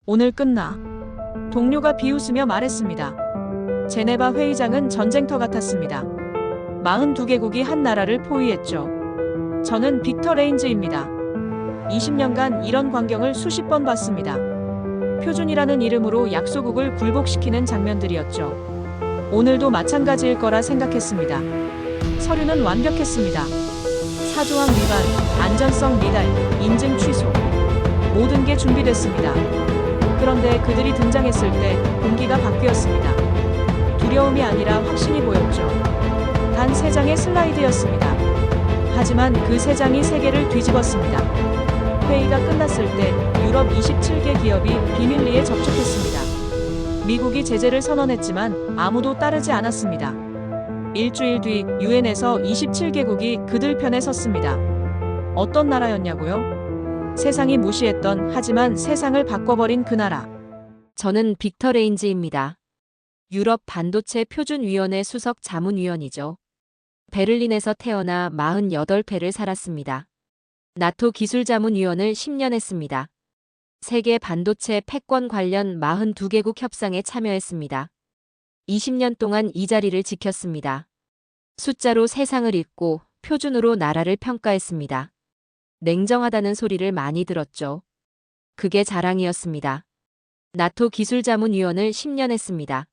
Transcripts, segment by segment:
오늘 끝나. 동료가 비웃으며 말했습니다. 제네바 회의장은 전쟁터 같았습니다. 42개국이 한 나라를 포위했죠. 저는 빅터 레인즈입니다. 20년간 이런 광경을 수십 번 봤습니다. 표준이라는 이름으로 약소국을 굴복시키는 장면들이었죠. 오늘도 마찬가지일 거라 생각했습니다. 서류는 완벽했습니다. 사조항 위반, 안전성 미달, 인증 취소. 모든 게 준비됐습니다. 그런데 그들이 등장했을 때 공기가 바뀌었습니다. 두려움이 아니라 확신이 보였죠. 단 3장의 슬라이드였습니다. 하지만 그 3장이 세계를 뒤집었습니다. 회의가 끝났을 때 유럽 27개 기업이 비밀리에 접촉했습니다. 미국이 제재를 선언했지만 아무도 따르지 않았습니다. 일주일 뒤 유엔에서 27개국이 그들 편에 섰습니다. 어떤 나라였냐고요? 세상이 무시했던 하지만 세상을 바꿔버린 그 나라. 저는 빅터 레인즈입니다. 유럽 반도체 표준위원회 수석 자문위원이죠. 베를린에서 태어나 48회를 살았습니다. 나토 기술자문위원을 10년 했습니다. 세계 반도체 패권 관련 42개국 협상에 참여했습니다. 20년 동안 이 자리를 지켰습니다. 숫자로 세상을 읽고 표준으로 나라를 평가했습니다. 냉정하다는 소리를 많이 들었죠. 그게 자랑이었습니다. 나토 기술자문위원을 10년 했습니다.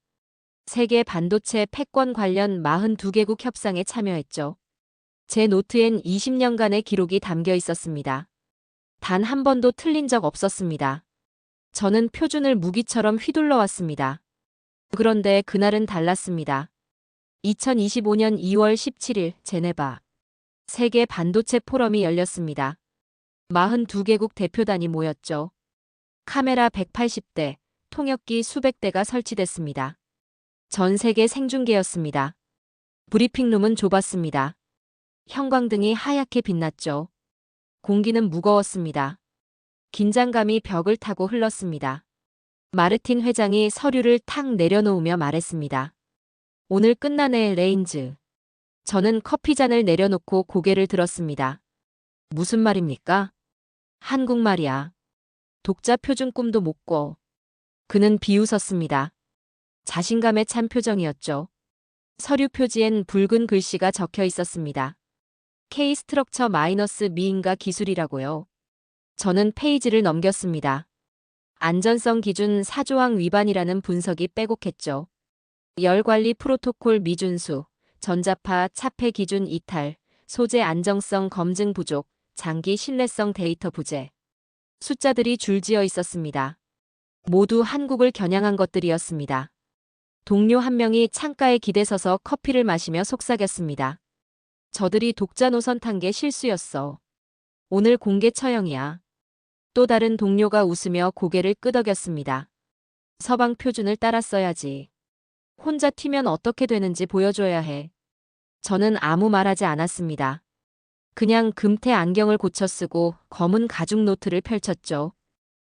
세계 반도체 패권 관련 42개국 협상에 참여했죠. 제 노트엔 20년간의 기록이 담겨 있었습니다. 단 한 번도 틀린 적 없었습니다. 저는 표준을 무기처럼 휘둘러 왔습니다. 그런데 그날은 달랐습니다. 2025년 2월 17일 제네바 세계 반도체 포럼이 열렸습니다. 42개국 대표단이 모였죠. 카메라 180대, 통역기 수백 대가 설치됐습니다. 전 세계 생중계였습니다. 브리핑룸은 좁았습니다. 형광등이 하얗게 빛났죠. 공기는 무거웠습니다. 긴장감이 벽을 타고 흘렀습니다. 마르틴 회장이 서류를 탁 내려놓으며 말했습니다. 오늘 끝나네, 레인즈. 저는 커피잔을 내려놓고 고개를 들었습니다. 무슨 말입니까? 한국말이야. 독자 표준 꿈도 못 꿔. 그는 비웃었습니다. 자신감에 찬 표정이었죠. 서류 표지엔 붉은 글씨가 적혀 있었습니다. K 스트럭처 마이너스 미인가 기술이라고요. 저는 페이지를 넘겼습니다. 안전성 기준 4조항 위반이라는 분석이 빼곡했죠. 열관리 프로토콜 미준수, 전자파 차폐 기준 이탈, 소재 안정성 검증 부족, 장기 신뢰성 데이터 부재. 숫자들이 줄지어 있었습니다. 모두 한국을 겨냥한 것들이었습니다. 동료 한 명이 창가에 기대서서 커피를 마시며 속삭였습니다. 저들이 독자 노선 탄 게 실수였어. 오늘 공개 처형이야. 또 다른 동료가 웃으며 고개를 끄덕였습니다. 서방 표준을 따랐어야지. 혼자 튀면 어떻게 되는지 보여줘야 해. 저는 아무 말하지 않았습니다. 그냥 금태 안경을 고쳐 쓰고 검은 가죽 노트를 펼쳤죠.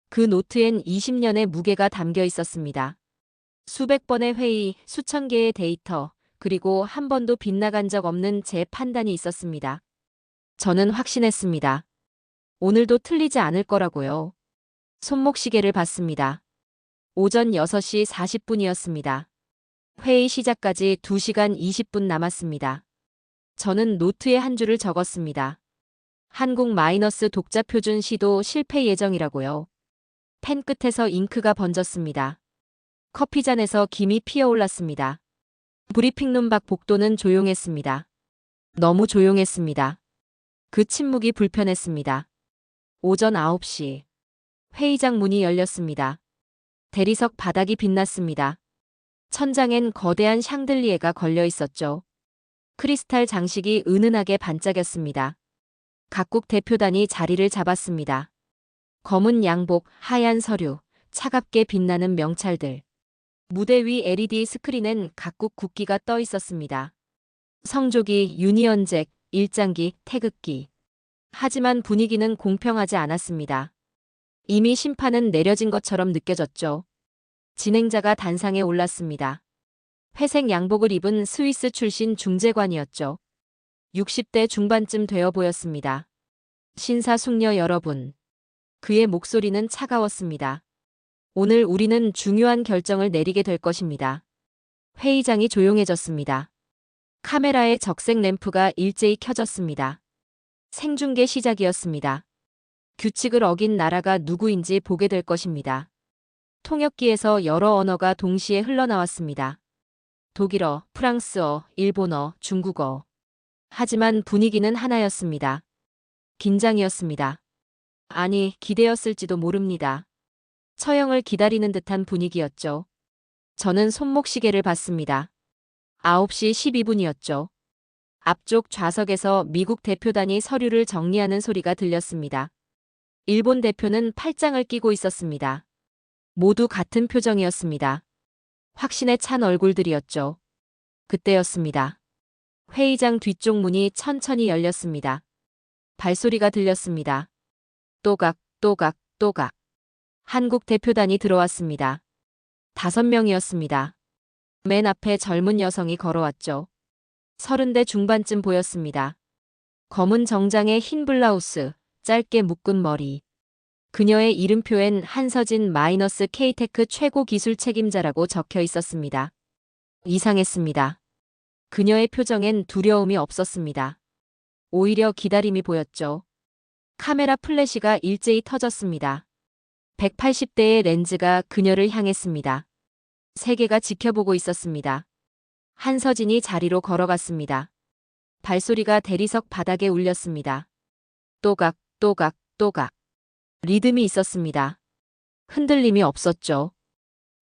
그 노트엔 20년의 무게가 담겨 있었습니다. 수백 번의 회의, 수천 개의 데이터, 그리고 한 번도 빗나간 적 없는 제 판단이 있었습니다. 저는 확신했습니다. 오늘도 틀리지 않을 거라고요. 손목시계를 봤습니다. 오전 6시 40분이었습니다. 회의 시작까지 2시간 20분 남았습니다. 저는 노트에 한 줄을 적었습니다. 한국 마이너스 독자 표준 시도 실패 예정이라고요. 펜 끝에서 잉크가 번졌습니다. 커피잔에서 김이 피어올랐습니다. 브리핑룸 밖 복도는 조용했습니다. 너무 조용했습니다. 그 침묵이 불편했습니다. 오전 9시. 회의장 문이 열렸습니다. 대리석 바닥이 빛났습니다. 천장엔 거대한 샹들리에가 걸려 있었죠. 크리스탈 장식이 은은하게 반짝였습니다. 각국 대표단이 자리를 잡았습니다. 검은 양복, 하얀 서류, 차갑게 빛나는 명찰들. 무대 위 LED 스크린엔 각국 국기가 떠 있었습니다. 성조기, 유니언잭, 일장기, 태극기. 하지만 분위기는 공평하지 않았습니다. 이미 심판은 내려진 것처럼 느껴졌죠. 진행자가 단상에 올랐습니다. 회색 양복을 입은 스위스 출신 중재관이었죠. 60대 중반쯤 되어 보였습니다. 신사숙녀 여러분. 그의 목소리는 차가웠습니다. 오늘 우리는 중요한 결정을 내리게 될 것입니다. 회의장이 조용해졌습니다. 카메라의 적색 램프가 일제히 켜졌습니다. 생중계 시작이었습니다. 규칙을 어긴 나라가 누구인지 보게 될 것입니다. 통역기에서 여러 언어가 동시에 흘러나왔습니다. 독일어, 프랑스어, 일본어, 중국어. 하지만 분위기는 하나였습니다. 긴장이었습니다. 아니, 기대였을지도 모릅니다. 처형을 기다리는 듯한 분위기였죠. 저는 손목시계를 봤습니다. 9시 12분이었죠. 앞쪽 좌석에서 미국 대표단이 서류를 정리하는 소리가 들렸습니다. 일본 대표는 팔짱을 끼고 있었습니다. 모두 같은 표정이었습니다. 확신에 찬 얼굴들이었죠. 그때였습니다. 회의장 뒤쪽 문이 천천히 열렸습니다. 발소리가 들렸습니다. 또각, 또각, 또각. 한국 대표단이 들어왔습니다. 5명이었습니다. 맨 앞에 젊은 여성이 걸어왔죠. 30대 중반쯤 보였습니다. 검은 정장에 흰 블라우스, 짧게 묶은 머리. 그녀의 이름표엔 한서진 -K테크 최고 기술 책임자라고 적혀 있었습니다. 이상했습니다. 그녀의 표정엔 두려움이 없었습니다. 오히려 기다림이 보였죠. 카메라 플래시가 일제히 터졌습니다. 180대의 렌즈가 그녀를 향했습니다. 세계가 지켜보고 있었습니다. 한서진이 자리로 걸어갔습니다. 발소리가 대리석 바닥에 울렸습니다. 또각, 또각, 또각. 리듬이 있었습니다. 흔들림이 없었죠.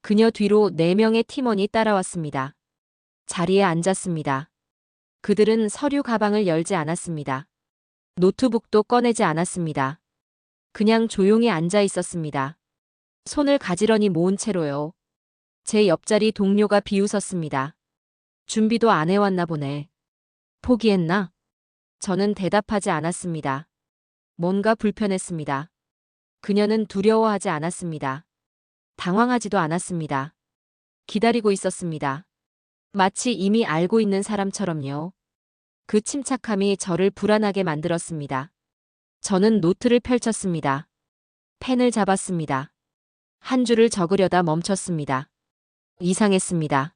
그녀 뒤로 4명의 팀원이 따라왔습니다. 자리에 앉았습니다. 그들은 서류 가방을 열지 않았습니다. 노트북도 꺼내지 않았습니다. 그냥 조용히 앉아 있었습니다. 손을 가지런히 모은 채로요. 제 옆자리 동료가 비웃었습니다. 준비도 안 해왔나 보네. 포기했나? 저는 대답하지 않았습니다. 뭔가 불편했습니다. 그녀는 두려워하지 않았습니다. 당황하지도 않았습니다. 기다리고 있었습니다. 마치 이미 알고 있는 사람처럼요. 그 침착함이 저를 불안하게 만들었습니다. 저는 노트를 펼쳤습니다. 펜을 잡았습니다. 한 줄을 적으려다 멈췄습니다. 이상했습니다.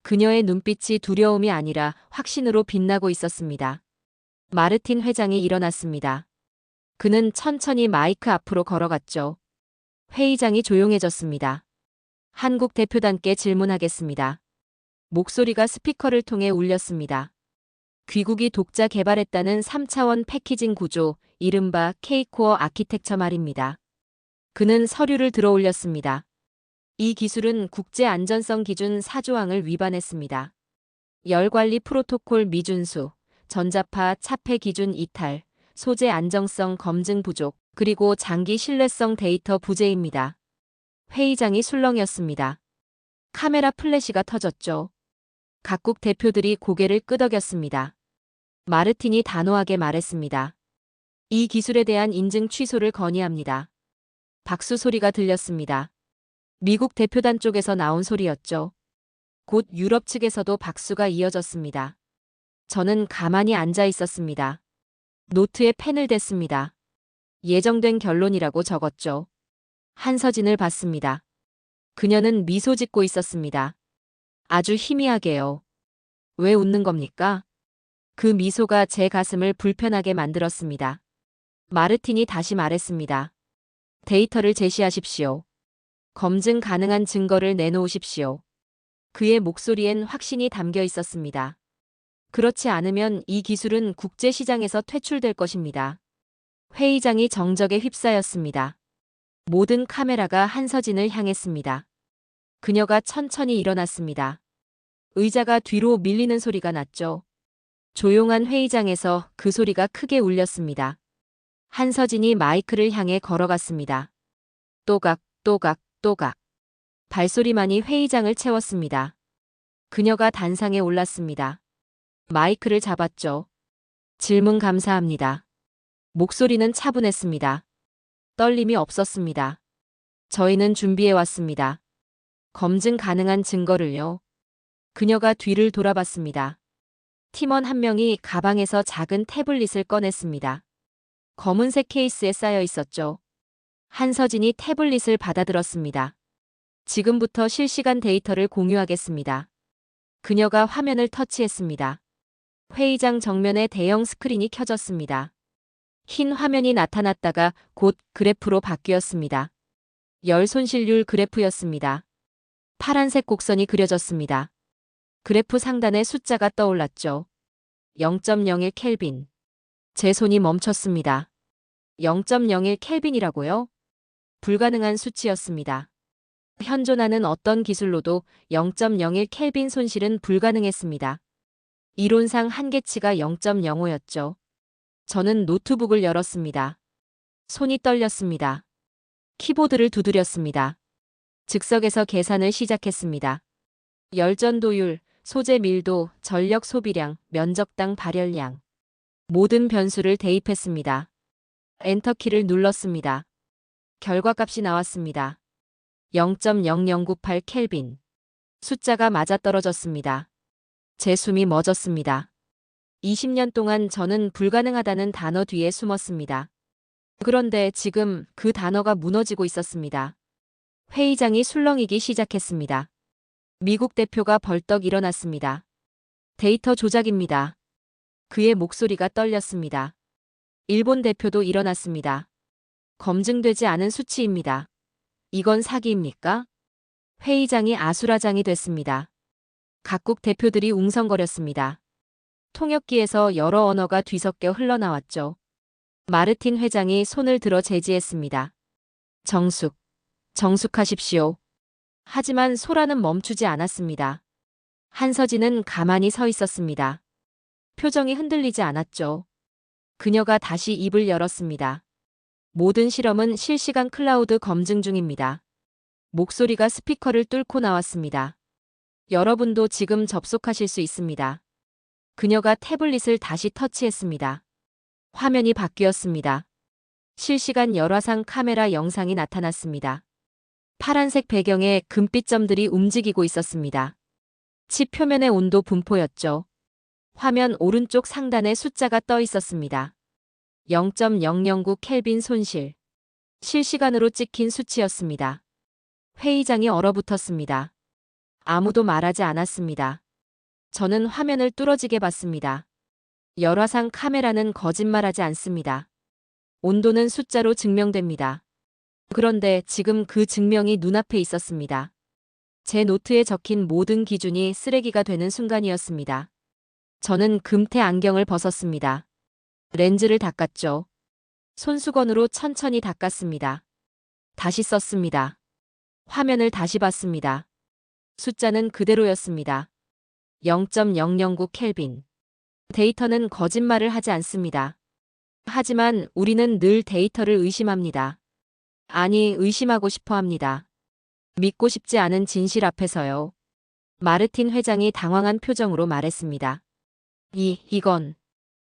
그녀의 눈빛이 두려움이 아니라 확신으로 빛나고 있었습니다. 마르틴 회장이 일어났습니다. 그는 천천히 마이크 앞으로 걸어갔죠. 회의장이 조용해졌습니다. 한국 대표단께 질문하겠습니다. 목소리가 스피커를 통해 울렸습니다. 귀국이 독자 개발했다는 3차원 패키징 구조, 이른바 K-코어 아키텍처 말입니다. 그는 서류를 들어 올렸습니다. 이 기술은 국제안전성 기준 4조항을 위반했습니다. 열관리 프로토콜 미준수, 전자파 차폐 기준 이탈, 소재 안정성 검증 부족, 그리고 장기 신뢰성 데이터 부재입니다. 회의장이 술렁였습니다. 카메라 플래시가 터졌죠. 각국 대표들이 고개를 끄덕였습니다. 마르틴이 단호하게 말했습니다. 이 기술에 대한 인증 취소를 건의합니다. 박수 소리가 들렸습니다. 미국 대표단 쪽에서 나온 소리였죠. 곧 유럽 측에서도 박수가 이어졌습니다. 저는 가만히 앉아 있었습니다. 노트에 펜을 댔습니다. 예정된 결론이라고 적었죠. 한서진을 봤습니다. 그녀는 미소 짓고 있었습니다. 아주 희미하게요. 왜 웃는 겁니까? 그 미소가 제 가슴을 불편하게 만들었습니다. 마르틴이 다시 말했습니다. 데이터를 제시하십시오. 검증 가능한 증거를 내놓으십시오. 그의 목소리엔 확신이 담겨 있었습니다. 그렇지 않으면 이 기술은 국제시장에서 퇴출될 것입니다. 회의장이 정적에 휩싸였습니다. 모든 카메라가 한서진을 향했습니다. 그녀가 천천히 일어났습니다. 의자가 뒤로 밀리는 소리가 났죠. 조용한 회의장에서 그 소리가 크게 울렸습니다. 한서진이 마이크를 향해 걸어갔습니다. 또각, 또각, 또각. 발소리만이 회의장을 채웠습니다. 그녀가 단상에 올랐습니다. 마이크를 잡았죠. 질문 감사합니다. 목소리는 차분했습니다. 떨림이 없었습니다. 저희는 준비해왔습니다. 검증 가능한 증거를요. 그녀가 뒤를 돌아봤습니다. 팀원 한 명이 가방에서 작은 태블릿을 꺼냈습니다. 검은색 케이스에 쌓여 있었죠. 한서진이 태블릿을 받아들었습니다. 지금부터 실시간 데이터를 공유하겠습니다. 그녀가 화면을 터치했습니다. 회의장 정면에 대형 스크린이 켜졌습니다. 흰 화면이 나타났다가 곧 그래프로 바뀌었습니다. 열 손실률 그래프였습니다. 파란색 곡선이 그려졌습니다. 그래프 상단에 숫자가 떠올랐죠. 0.01 켈빈. 제 손이 멈췄습니다. 0.01 켈빈이라고요? 불가능한 수치였습니다. 현존하는 어떤 기술로도 0.01 켈빈 손실은 불가능했습니다. 이론상 한계치가 0.05였죠. 저는 노트북을 열었습니다. 손이 떨렸습니다. 키보드를 두드렸습니다. 즉석에서 계산을 시작했습니다. 열전도율, 소재 밀도, 전력 소비량, 면적당 발열량. 모든 변수를 대입했습니다. 엔터키를 눌렀습니다. 결과값이 나왔습니다. 0.0098 켈빈. 숫자가 맞아떨어졌습니다. 제 숨이 멎었습니다. 20년 동안 저는 불가능하다는 단어 뒤에 숨었습니다. 그런데 지금 그 단어가 무너지고 있었습니다. 회의장이 술렁이기 시작했습니다. 미국 대표가 벌떡 일어났습니다. 데이터 조작입니다. 그의 목소리가 떨렸습니다. 일본 대표도 일어났습니다. 검증되지 않은 수치입니다. 이건 사기입니까? 회의장이 아수라장이 됐습니다. 각국 대표들이 웅성거렸습니다. 통역기에서 여러 언어가 뒤섞여 흘러나왔죠. 마르틴 회장이 손을 들어 제지했습니다. 정숙하십시오. 하지만 소라는 멈추지 않았습니다. 한서진은 가만히 서 있었습니다. 표정이 흔들리지 않았죠. 그녀가 다시 입을 열었습니다. 모든 실험은 실시간 클라우드 검증 중입니다. 목소리가 스피커를 뚫고 나왔습니다. 여러분도 지금 접속하실 수 있습니다. 그녀가 태블릿을 다시 터치했습니다. 화면이 바뀌었습니다. 실시간 열화상 카메라 영상이 나타났습니다. 파란색 배경에 금빛 점들이 움직이고 있었습니다. 칩 표면의 온도 분포였죠. 화면 오른쪽 상단에 숫자가 떠 있었습니다. 0.009 켈빈 손실. 실시간으로 찍힌 수치였습니다. 회의장이 얼어붙었습니다. 아무도 말하지 않았습니다. 저는 화면을 뚫어지게 봤습니다. 열화상 카메라는 거짓말하지 않습니다. 온도는 숫자로 증명됩니다. 그런데 지금 그 증명이 눈앞에 있었습니다. 제 노트에 적힌 모든 기준이 쓰레기가 되는 순간이었습니다. 저는 금태 안경을 벗었습니다. 렌즈를 닦았죠. 손수건으로 천천히 닦았습니다. 다시 썼습니다. 화면을 다시 봤습니다. 숫자는 그대로였습니다. 0.009 켈빈. 데이터는 거짓말을 하지 않습니다. 하지만 우리는 늘 데이터를 의심합니다. 아니, 의심하고 싶어 합니다. 믿고 싶지 않은 진실 앞에서요. 마르틴 회장이 당황한 표정으로 말했습니다. 이건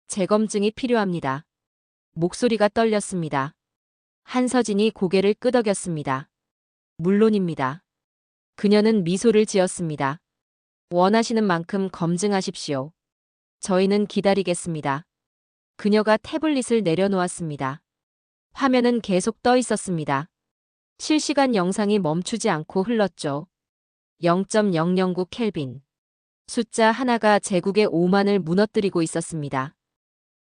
재검증이 필요합니다. 목소리가 떨렸습니다. 한서진이 고개를 끄덕였습니다. 물론입니다. 그녀는 미소를 지었습니다. 원하시는 만큼 검증하십시오. 저희는 기다리겠습니다. 그녀가 태블릿을 내려놓았습니다. 화면은 계속 떠 있었습니다. 실시간 영상이 멈추지 않고 흘렀죠. 0.009 켈빈. 숫자 하나가 제국의 오만을 무너뜨리고 있었습니다.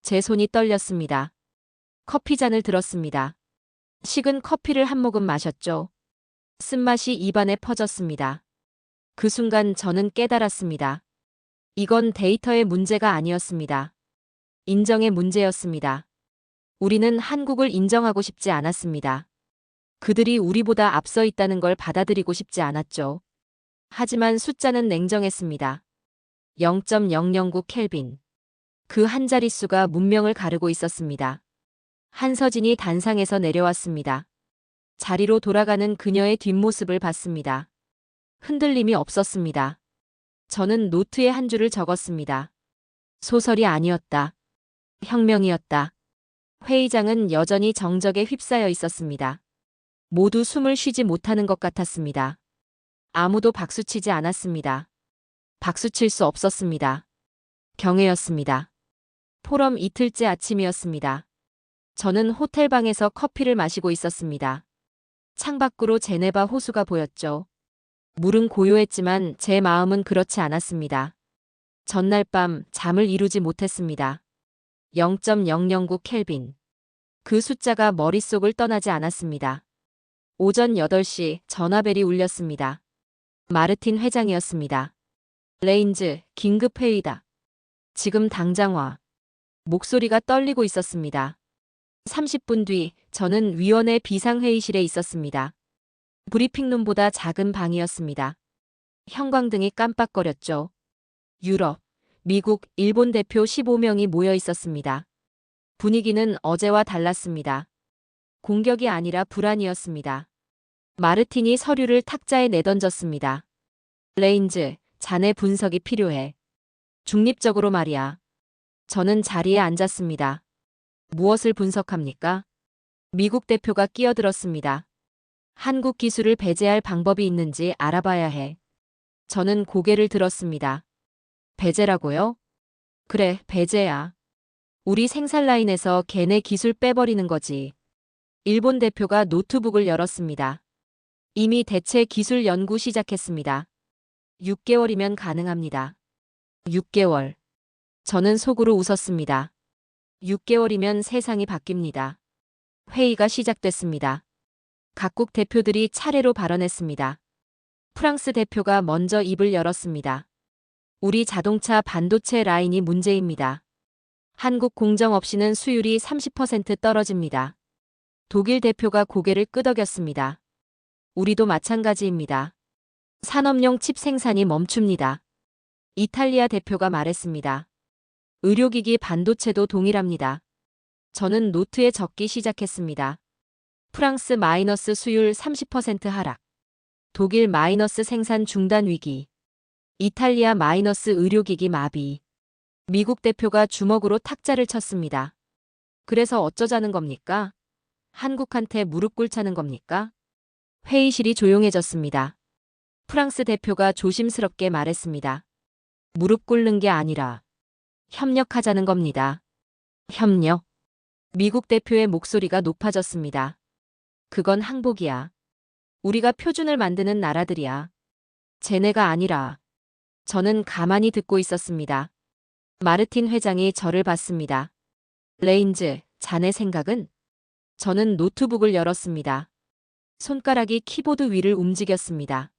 제 손이 떨렸습니다. 커피잔을 들었습니다. 식은 커피를 한 모금 마셨죠. 쓴맛이 입안에 퍼졌습니다. 그 순간 저는 깨달았습니다. 이건 데이터의 문제가 아니었습니다. 인정의 문제였습니다. 우리는 한국을 인정하고 싶지 않았습니다. 그들이 우리보다 앞서 있다는 걸 받아들이고 싶지 않았죠. 하지만 숫자는 냉정했습니다. 0.009 켈빈. 그 한 자릿수가 문명을 가르고 있었습니다. 한서진이 단상에서 내려왔습니다. 자리로 돌아가는 그녀의 뒷모습을 봤습니다. 흔들림이 없었습니다. 저는 노트에 한 줄을 적었습니다. 소설이 아니었다. 혁명이었다. 회의장은 여전히 정적에 휩싸여 있었습니다. 모두 숨을 쉬지 못하는 것 같았습니다. 아무도 박수치지 않았습니다. 박수칠 수 없었습니다. 경회였습니다. 포럼 이틀째 아침이었습니다. 저는 호텔방에서 커피를 마시고 있었습니다. 창밖으로 제네바 호수가 보였죠. 물은 고요했지만 제 마음은 그렇지 않았습니다. 전날 밤 잠을 이루지 못했습니다. 0.009 켈빈. 그 숫자가 머릿속을 떠나지 않았습니다. 오전 8시 전화벨이 울렸습니다. 마르틴 회장이었습니다. 레인즈, 긴급 회의다. 지금 당장 와. 목소리가 떨리고 있었습니다. 30분 뒤 저는 위원회 비상회의실에 있었습니다. 브리핑룸보다 작은 방이었습니다. 형광등이 깜빡거렸죠. 유럽, 미국, 일본 대표 15명이 모여 있었습니다. 분위기는 어제와 달랐습니다. 공격이 아니라 불안이었습니다. 마르틴이 서류를 탁자에 내던졌습니다. 레인즈, 자네 분석이 필요해. 중립적으로 말이야. 저는 자리에 앉았습니다. 무엇을 분석합니까? 미국 대표가 끼어들었습니다. 한국 기술을 배제할 방법이 있는지 알아봐야 해. 저는 고개를 들었습니다. 배제라고요? 그래, 배제야. 우리 생산 라인에서 걔네 기술 빼버리는 거지. 일본 대표가 노트북을 열었습니다. 이미 대체 기술 연구 시작했습니다. 6개월이면 가능합니다. 6개월. 저는 속으로 웃었습니다. 6개월이면 세상이 바뀝니다. 회의가 시작됐습니다. 각국 대표들이 차례로 발언했습니다. 프랑스 대표가 먼저 입을 열었습니다. 우리 자동차 반도체 라인이 문제입니다. 한국 공정 없이는 수율이 30% 떨어집니다. 독일 대표가 고개를 끄덕였습니다. 우리도 마찬가지입니다. 산업용 칩 생산이 멈춥니다. 이탈리아 대표가 말했습니다. 의료기기 반도체도 동일합니다. 저는 노트에 적기 시작했습니다. 프랑스 마이너스 수율 30% 하락. 독일 마이너스 생산 중단 위기. 이탈리아 마이너스 의료기기 마비. 미국 대표가 주먹으로 탁자를 쳤습니다. 그래서 어쩌자는 겁니까? 한국한테 무릎 꿇자는 겁니까? 회의실이 조용해졌습니다. 프랑스 대표가 조심스럽게 말했습니다. 무릎 꿇는 게 아니라 협력하자는 겁니다. 협력. 미국 대표의 목소리가 높아졌습니다. 그건 항복이야. 우리가 표준을 만드는 나라들이야. 쟤네가 아니라. 저는 가만히 듣고 있었습니다. 마르틴 회장이 저를 봤습니다. 레인즈, 자네 생각은? 저는 노트북을 열었습니다. 손가락이 키보드 위를 움직였습니다.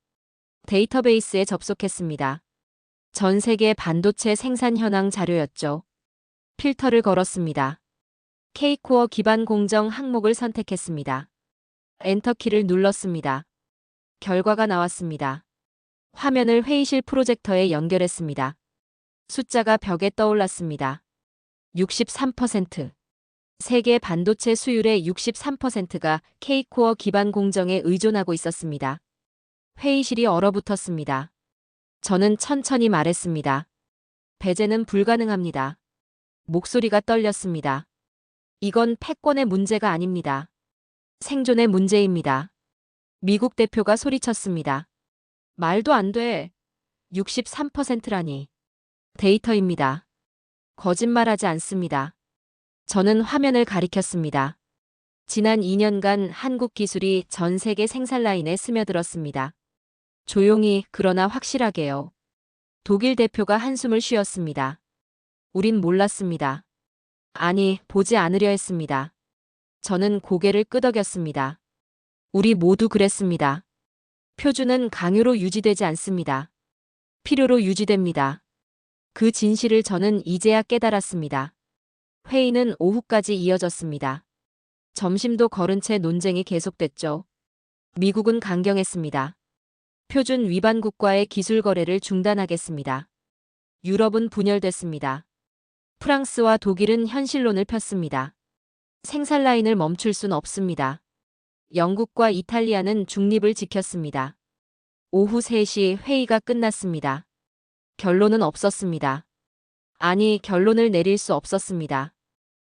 데이터베이스에 접속했습니다. 전 세계 반도체 생산 현황 자료였죠. 필터를 걸었습니다. K코어 기반 공정 항목을 선택했습니다. 엔터키를 눌렀습니다. 결과가 나왔습니다. 화면을 회의실 프로젝터에 연결했습니다. 숫자가 벽에 떠올랐습니다. 63%. 세계 반도체 수율의 63%가 K코어 기반 공정에 의존하고 있었습니다. 회의실이 얼어붙었습니다. 저는 천천히 말했습니다. 배제는 불가능합니다. 목소리가 떨렸습니다. 이건 패권의 문제가 아닙니다. 생존의 문제입니다. 미국 대표가 소리쳤습니다. 말도 안 돼. 63%라니. 데이터입니다. 거짓말하지 않습니다. 저는 화면을 가리켰습니다. 지난 2년간 한국 기술이 전 세계 생산 라인에 스며들었습니다. 조용히 그러나 확실하게요. 독일 대표가 한숨을 쉬었습니다. 우린 몰랐습니다. 아니, 보지 않으려 했습니다. 저는 고개를 끄덕였습니다. 우리 모두 그랬습니다. 표준은 강요로 유지되지 않습니다. 필요로 유지됩니다. 그 진실을 저는 이제야 깨달았습니다. 회의는 오후까지 이어졌습니다. 점심도 거른 채 논쟁이 계속됐죠. 미국은 강경했습니다. 표준 위반국과의 기술 거래를 중단하겠습니다. 유럽은 분열됐습니다. 프랑스와 독일은 현실론을 폈습니다. 생산 라인을 멈출 순 없습니다. 영국과 이탈리아는 중립을 지켰습니다. 오후 3시 회의가 끝났습니다. 결론은 없었습니다. 아니, 결론을 내릴 수 없었습니다.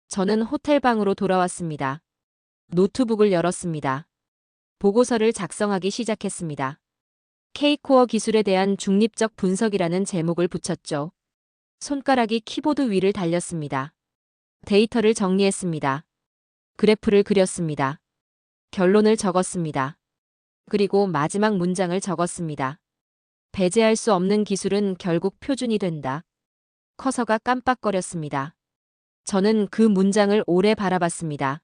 저는 호텔방으로 돌아왔습니다. 노트북을 열었습니다. 보고서를 작성하기 시작했습니다. K코어 기술에 대한 중립적 분석이라는 제목을 붙였죠. 손가락이 키보드 위를 달렸습니다. 데이터를 정리했습니다. 그래프를 그렸습니다. 결론을 적었습니다. 그리고 마지막 문장을 적었습니다. 배제할 수 없는 기술은 결국 표준이 된다. 커서가 깜빡거렸습니다. 저는 그 문장을 오래 바라봤습니다.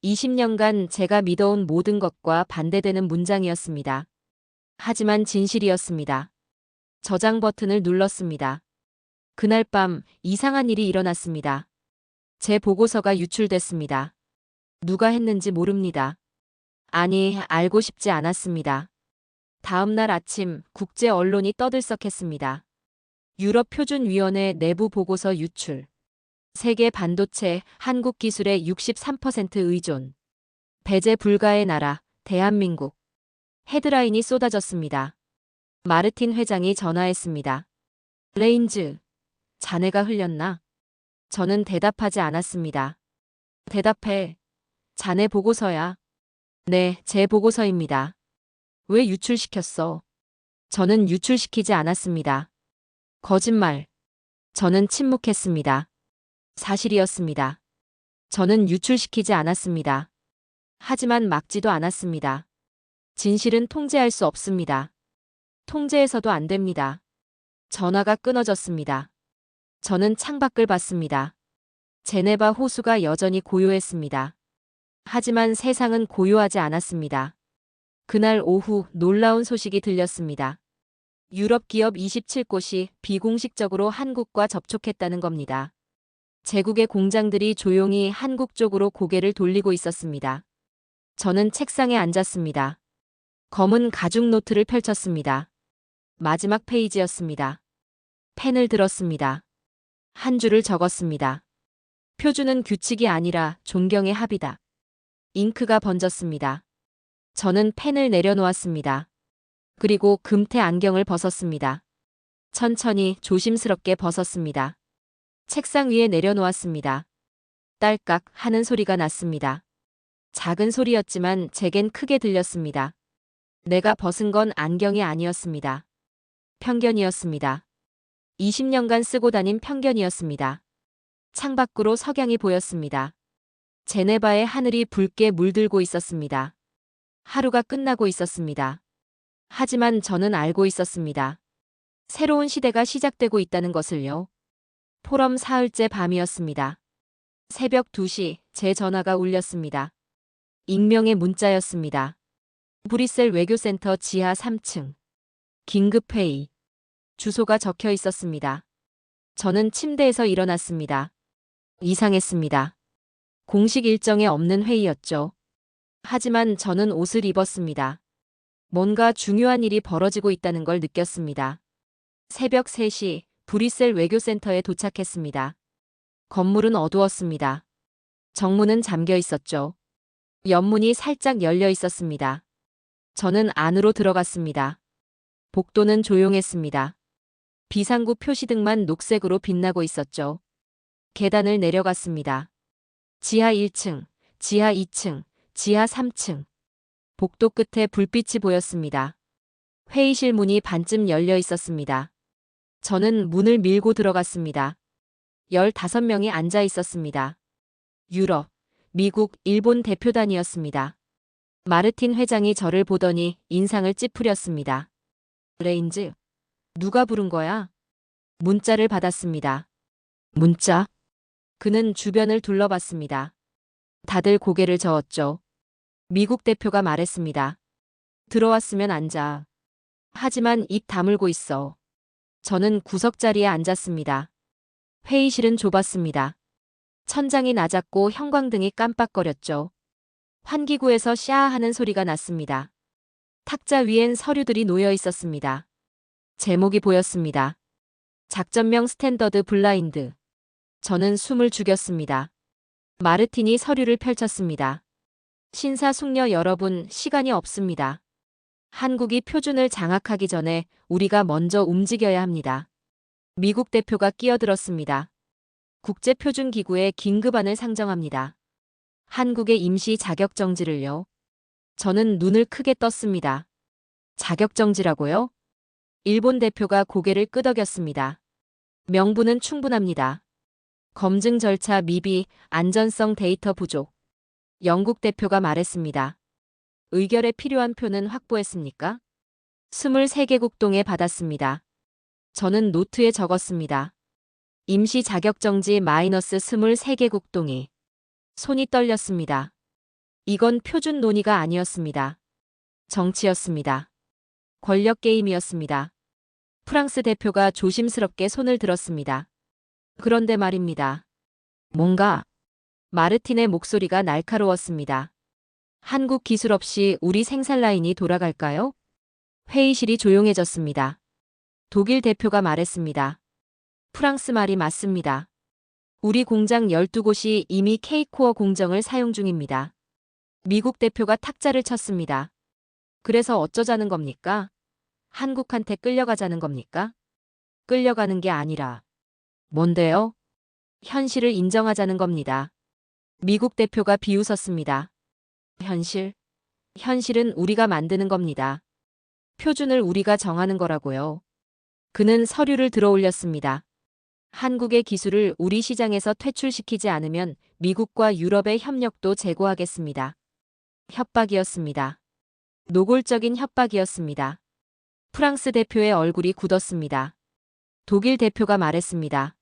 20년간 제가 믿어온 모든 것과 반대되는 문장이었습니다. 하지만 진실이었습니다. 저장 버튼을 눌렀습니다. 그날 밤 이상한 일이 일어났습니다. 제 보고서가 유출됐습니다. 누가 했는지 모릅니다. 아니, 알고 싶지 않았습니다. 다음 날 아침 국제 언론이 떠들썩했습니다. 유럽표준위원회 내부 보고서 유출. 세계 반도체, 한국 기술의 63% 의존. 배제 불가의 나라, 대한민국. 헤드라인이 쏟아졌습니다. 마르틴 회장이 전화했습니다. 레인즈, 자네가 흘렸나? 저는 대답하지 않았습니다. 대답해. 자네 보고서야. 네, 제 보고서입니다. 왜 유출시켰어? 저는 유출시키지 않았습니다. 거짓말. 저는 침묵했습니다. 사실이었습니다. 저는 유출시키지 않았습니다. 하지만 막지도 않았습니다. 진실은 통제할 수 없습니다. 통제해서도 안 됩니다. 전화가 끊어졌습니다. 저는 창밖을 봤습니다. 제네바 호수가 여전히 고요했습니다. 하지만 세상은 고요하지 않았습니다. 그날 오후 놀라운 소식이 들렸습니다. 유럽 기업 27곳이 비공식적으로 한국과 접촉했다는 겁니다. 제국의 공장들이 조용히 한국 쪽으로 고개를 돌리고 있었습니다. 저는 책상에 앉았습니다. 검은 가죽 노트를 펼쳤습니다. 마지막 페이지였습니다. 펜을 들었습니다. 한 줄을 적었습니다. 표준은 규칙이 아니라 존경의 합이다. 잉크가 번졌습니다. 저는 펜을 내려놓았습니다. 그리고 금태 안경을 벗었습니다. 천천히 조심스럽게 벗었습니다. 책상 위에 내려놓았습니다. 딸깍 하는 소리가 났습니다. 작은 소리였지만 제겐 크게 들렸습니다. 내가 벗은 건 안경이 아니었습니다. 편견이었습니다. 20년간 쓰고 다닌 편견이었습니다. 창밖으로 석양이 보였습니다. 제네바의 하늘이 붉게 물들고 있었습니다. 하루가 끝나고 있었습니다. 하지만 저는 알고 있었습니다. 새로운 시대가 시작되고 있다는 것을요. 포럼 사흘째 밤이었습니다. 새벽 2시 제 전화가 울렸습니다. 익명의 문자였습니다. 브뤼셀 외교센터 지하 3층. 긴급회의. 주소가 적혀 있었습니다. 저는 침대에서 일어났습니다. 이상했습니다. 공식 일정에 없는 회의였죠. 하지만 저는 옷을 입었습니다. 뭔가 중요한 일이 벌어지고 있다는 걸 느꼈습니다. 새벽 3시 브뤼셀 외교센터에 도착했습니다. 건물은 어두웠습니다. 정문은 잠겨 있었죠. 옆문이 살짝 열려 있었습니다. 저는 안으로 들어갔습니다. 복도는 조용했습니다. 비상구 표시등만 녹색으로 빛나고 있었죠. 계단을 내려갔습니다. 지하 1층, 지하 2층, 지하 3층. 복도 끝에 불빛이 보였습니다. 회의실 문이 반쯤 열려 있었습니다. 저는 문을 밀고 들어갔습니다. 15명이 앉아 있었습니다. 유럽, 미국, 일본 대표단이었습니다. 마르틴 회장이 저를 보더니 인상을 찌푸렸습니다. 레인즈, 누가 부른 거야? 문자를 받았습니다. 문자? 그는 주변을 둘러봤습니다. 다들 고개를 저었죠. 미국 대표가 말했습니다. 들어왔으면 앉아. 하지만 입 다물고 있어. 저는 구석자리에 앉았습니다. 회의실은 좁았습니다. 천장이 낮았고 형광등이 깜빡거렸죠. 환기구에서 샤하는 소리가 났습니다. 탁자 위엔 서류들이 놓여 있었습니다. 제목이 보였습니다. 작전명 스탠더드 블라인드. 저는 숨을 죽였습니다. 마르틴이 서류를 펼쳤습니다. 신사숙녀 여러분, 시간이 없습니다. 한국이 표준을 장악하기 전에 우리가 먼저 움직여야 합니다. 미국 대표가 끼어들었습니다. 국제표준기구에 긴급안을 상정합니다. 한국의 임시 자격정지를요. 저는 눈을 크게 떴습니다. 자격정지라고요? 일본 대표가 고개를 끄덕였습니다. 명분은 충분합니다. 검증 절차 미비, 안전성 데이터 부족. 영국 대표가 말했습니다. 의결에 필요한 표는 확보했습니까? 23개국 동에 받았습니다. 저는 노트에 적었습니다. 임시 자격정지 마이너스 23개국 동의. 손이 떨렸습니다. 이건 표준 논의가 아니었습니다. 정치였습니다. 권력 게임이었습니다. 프랑스 대표가 조심스럽게 손을 들었습니다. 그런데 말입니다. 뭔가 마르틴의 목소리가 날카로웠습니다. 한국 기술 없이 우리 생산 라인이 돌아갈까요? 회의실이 조용해졌습니다. 독일 대표가 말했습니다. 프랑스 말이 맞습니다. 우리 공장 12곳이 이미 K코어 공정을 사용 중입니다. 미국 대표가 탁자를 쳤습니다. 그래서 어쩌자는 겁니까? 한국한테 끌려가자는 겁니까? 끌려가는 게 아니라. 뭔데요? 현실을 인정하자는 겁니다. 미국 대표가 비웃었습니다. 현실? 현실은 우리가 만드는 겁니다. 표준을 우리가 정하는 거라고요. 그는 서류를 들어 올렸습니다. 한국의 기술을 우리 시장에서 퇴출시키지 않으면 미국과 유럽의 협력도 제고하겠습니다. 협박이었습니다. 노골적인 협박이었습니다. 프랑스 대표의 얼굴이 굳었습니다. 독일 대표가 말했습니다.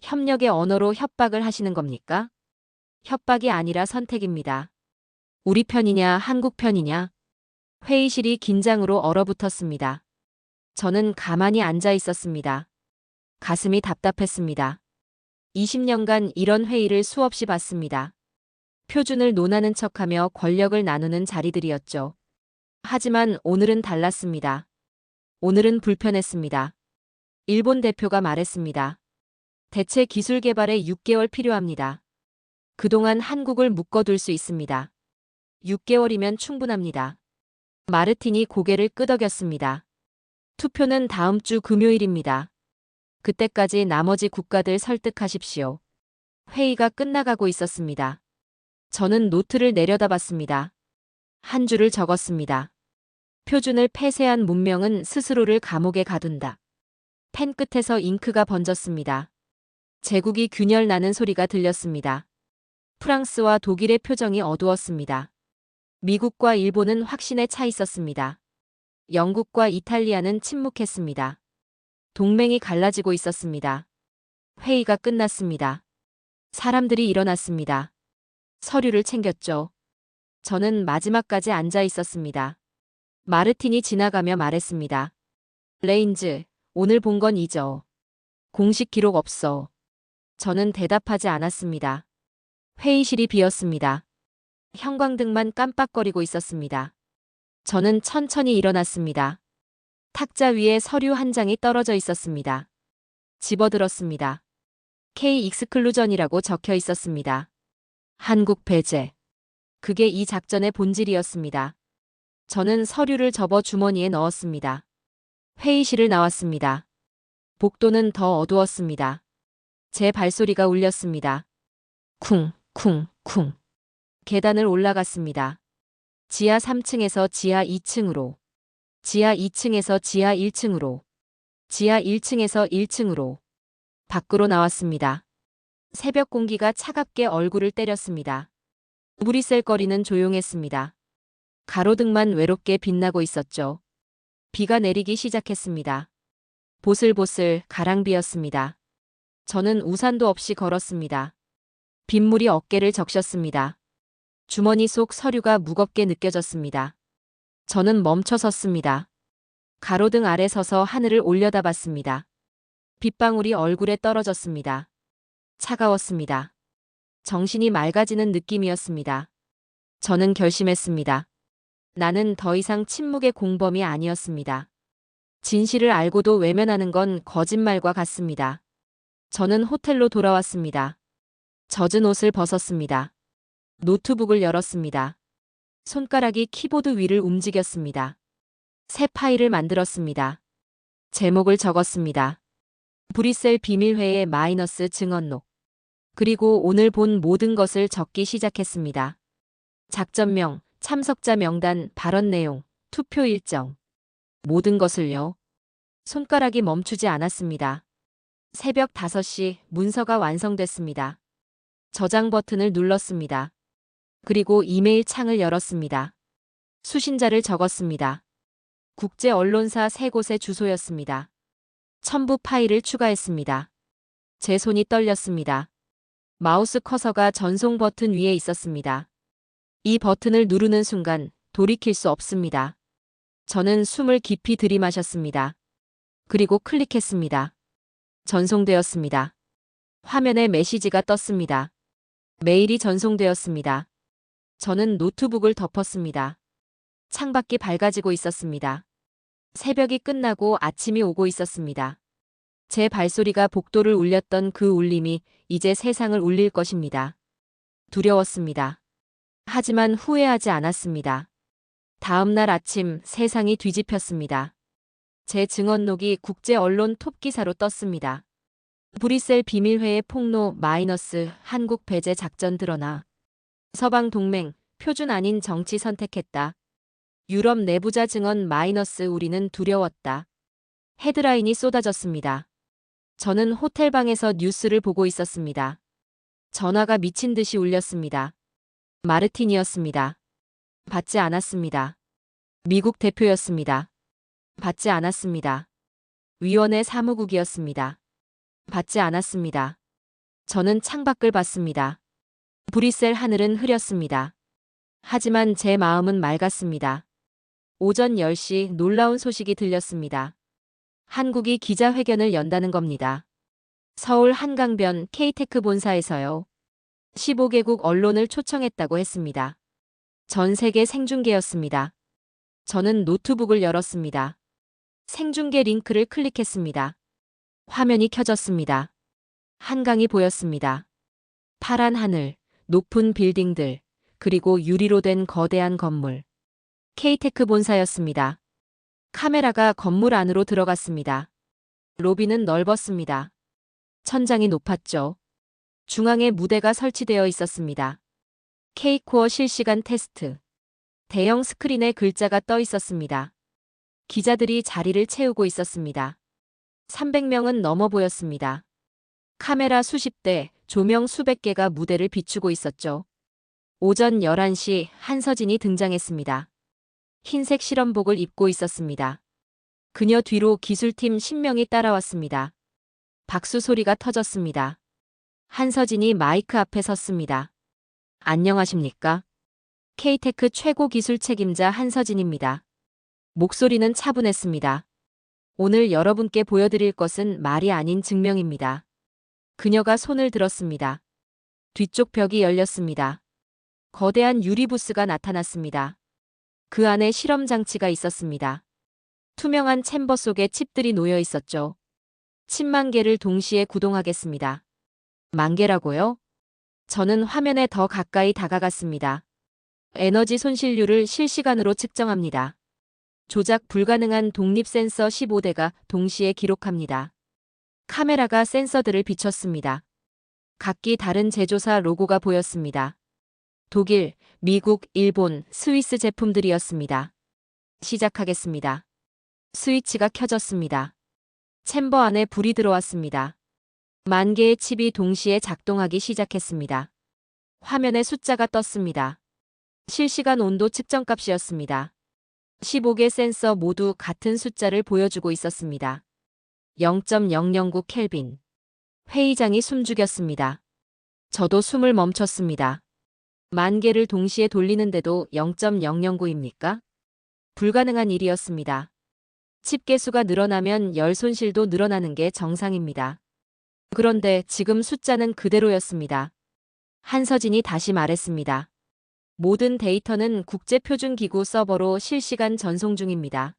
협력의 언어로 협박을 하시는 겁니까? 협박이 아니라 선택입니다. 우리 편이냐 한국 편이냐? 회의실이 긴장으로 얼어붙었습니다. 저는 가만히 앉아 있었습니다. 가슴이 답답했습니다. 20년간 이런 회의를 수없이 봤습니다. 표준을 논하는 척하며 권력을 나누는 자리들이었죠. 하지만 오늘은 달랐습니다. 오늘은 불편했습니다. 일본 대표가 말했습니다. 대체 기술 개발에 6개월 필요합니다. 그동안 한국을 묶어둘 수 있습니다. 6개월이면 충분합니다. 마르틴이 고개를 끄덕였습니다. 투표는 다음 주 금요일입니다. 그때까지 나머지 국가들 설득하십시오. 회의가 끝나가고 있었습니다. 저는 노트를 내려다봤습니다. 한 줄을 적었습니다. 표준을 폐쇄한 문명은 스스로를 감옥에 가둔다. 펜 끝에서 잉크가 번졌습니다. 제국이 균열 나는 소리가 들렸습니다. 프랑스와 독일의 표정이 어두웠습니다. 미국과 일본은 확신에 차 있었습니다. 영국과 이탈리아는 침묵했습니다. 동맹이 갈라지고 있었습니다. 회의가 끝났습니다. 사람들이 일어났습니다. 서류를 챙겼죠. 저는 마지막까지 앉아 있었습니다. 마르틴이 지나가며 말했습니다. 레인즈, 오늘 본 건 잊어. 공식 기록 없어. 저는 대답하지 않았습니다. 회의실이 비었습니다. 형광등만 깜빡거리고 있었습니다. 저는 천천히 일어났습니다. 탁자 위에 서류 한 장이 떨어져 있었습니다. 집어들었습니다. K 익스클루전이라고 적혀 있었습니다. 한국 배제. 그게 이 작전의 본질이었습니다. 저는 서류를 접어 주머니에 넣었습니다. 회의실을 나왔습니다. 복도는 더 어두웠습니다. 제 발소리가 울렸습니다. 쿵, 쿵, 쿵. 계단을 올라갔습니다. 지하 3층에서 지하 2층으로. 지하 2층에서 지하 1층으로. 지하 1층에서 1층으로. 밖으로 나왔습니다. 새벽 공기가 차갑게 얼굴을 때렸습니다. 브뤼셀 거리는 조용했습니다. 가로등만 외롭게 빛나고 있었죠. 비가 내리기 시작했습니다. 보슬보슬 가랑비였습니다. 저는 우산도 없이 걸었습니다. 빗물이 어깨를 적셨습니다. 주머니 속 서류가 무겁게 느껴졌습니다. 저는 멈춰 섰습니다. 가로등 아래 서서 하늘을 올려다봤습니다. 빗방울이 얼굴에 떨어졌습니다. 차가웠습니다. 정신이 맑아지는 느낌이었습니다. 저는 결심했습니다. 나는 더 이상 침묵의 공범이 아니었습니다. 진실을 알고도 외면하는 건 거짓말과 같습니다. 저는 호텔로 돌아왔습니다. 젖은 옷을 벗었습니다. 노트북을 열었습니다. 손가락이 키보드 위를 움직였습니다. 새 파일을 만들었습니다. 제목을 적었습니다. 브뤼셀 비밀회의 마이너스 증언록. 그리고 오늘 본 모든 것을 적기 시작했습니다. 작전명, 참석자 명단, 발언 내용, 투표 일정. 모든 것을요. 손가락이 멈추지 않았습니다. 새벽 5시 문서가 완성됐습니다. 저장 버튼을 눌렀습니다. 그리고 이메일 창을 열었습니다. 수신자를 적었습니다. 국제 언론사 3곳의 주소였습니다. 첨부 파일을 추가했습니다. 제 손이 떨렸습니다. 마우스 커서가 전송 버튼 위에 있었습니다. 이 버튼을 누르는 순간 돌이킬 수 없습니다. 저는 숨을 깊이 들이마셨습니다. 그리고 클릭했습니다. 전송되었습니다. 화면에 메시지가 떴습니다. 메일이 전송되었습니다. 저는 노트북을 덮었습니다. 창밖이 밝아지고 있었습니다. 새벽이 끝나고 아침이 오고 있었습니다. 제 발소리가 복도를 울렸던 그 울림이 이제 세상을 울릴 것입니다. 두려웠습니다. 하지만 후회하지 않았습니다. 다음 날 아침 세상이 뒤집혔습니다. 제 증언록이 국제 언론 톱 기사로 떴습니다. 브뤼셀 비밀회의 폭로 마이너스 한국 배제 작전 드러나. 서방 동맹 표준 아닌 정치 선택했다. 유럽 내부자 증언 마이너스 우리는 두려웠다. 헤드라인이 쏟아졌습니다. 저는 호텔방에서 뉴스를 보고 있었습니다. 전화가 미친 듯이 울렸습니다. 마르틴이었습니다. 받지 않았습니다. 미국 대표였습니다. 받지 않았습니다. 위원회 사무국이었습니다. 받지 않았습니다. 저는 창밖을 봤습니다. 브뤼셀 하늘은 흐렸습니다. 하지만 제 마음은 맑았습니다. 오전 10시 놀라운 소식이 들렸습니다. 한국이 기자회견을 연다는 겁니다. 서울 한강변 K테크 본사에서요. 15개국 언론을 초청했다고 했습니다. 전 세계 생중계였습니다. 저는 노트북을 열었습니다. 생중계 링크를 클릭했습니다. 화면이 켜졌습니다. 한강이 보였습니다. 파란 하늘, 높은 빌딩들, 그리고 유리로 된 거대한 건물. K테크 본사였습니다. 카메라가 건물 안으로 들어갔습니다. 로비는 넓었습니다. 천장이 높았죠. 중앙에 무대가 설치되어 있었습니다. K코어 실시간 테스트. 대형 스크린에 글자가 떠 있었습니다. 기자들이 자리를 채우고 있었습니다. 300명은 넘어 보였습니다. 카메라 수십 대, 조명 수백 개가 무대를 비추고 있었죠. 오전 11시 한서진이 등장했습니다. 흰색 실험복을 입고 있었습니다. 그녀 뒤로 기술팀 10명이 따라왔습니다. 박수 소리가 터졌습니다. 한서진이 마이크 앞에 섰습니다. 안녕하십니까? K테크 최고 기술 책임자 한서진입니다. 목소리는 차분했습니다. 오늘 여러분께 보여드릴 것은 말이 아닌 증명입니다. 그녀가 손을 들었습니다. 뒤쪽 벽이 열렸습니다. 거대한 유리부스가 나타났습니다. 그 안에 실험 장치가 있었습니다. 투명한 챔버 속에 칩들이 놓여 있었죠. 칩 10,000개를 동시에 구동하겠습니다. 10,000개라고요? 저는 화면에 더 가까이 다가갔습니다. 에너지 손실률을 실시간으로 측정합니다. 조작 불가능한 독립 센서 15대가 동시에 기록합니다. 카메라가 센서들을 비췄습니다. 각기 다른 제조사 로고가 보였습니다. 독일, 미국, 일본, 스위스 제품들이었습니다. 시작하겠습니다. 스위치가 켜졌습니다. 챔버 안에 불이 들어왔습니다. 10,000개의 칩이 동시에 작동하기 시작했습니다. 화면에 숫자가 떴습니다. 실시간 온도 측정값이었습니다. 15개 센서 모두 같은 숫자를 보여주고 있었습니다. 0.009 켈빈. 회의장이 숨죽였습니다. 저도 숨을 멈췄습니다. 10,000개를 동시에 돌리는데도 0.009입니까? 불가능한 일이었습니다. 칩 개수가 늘어나면 열 손실도 늘어나는 게 정상입니다. 그런데 지금 숫자는 그대로였습니다. 한서진이 다시 말했습니다. 모든 데이터는 국제표준기구 서버로 실시간 전송 중입니다.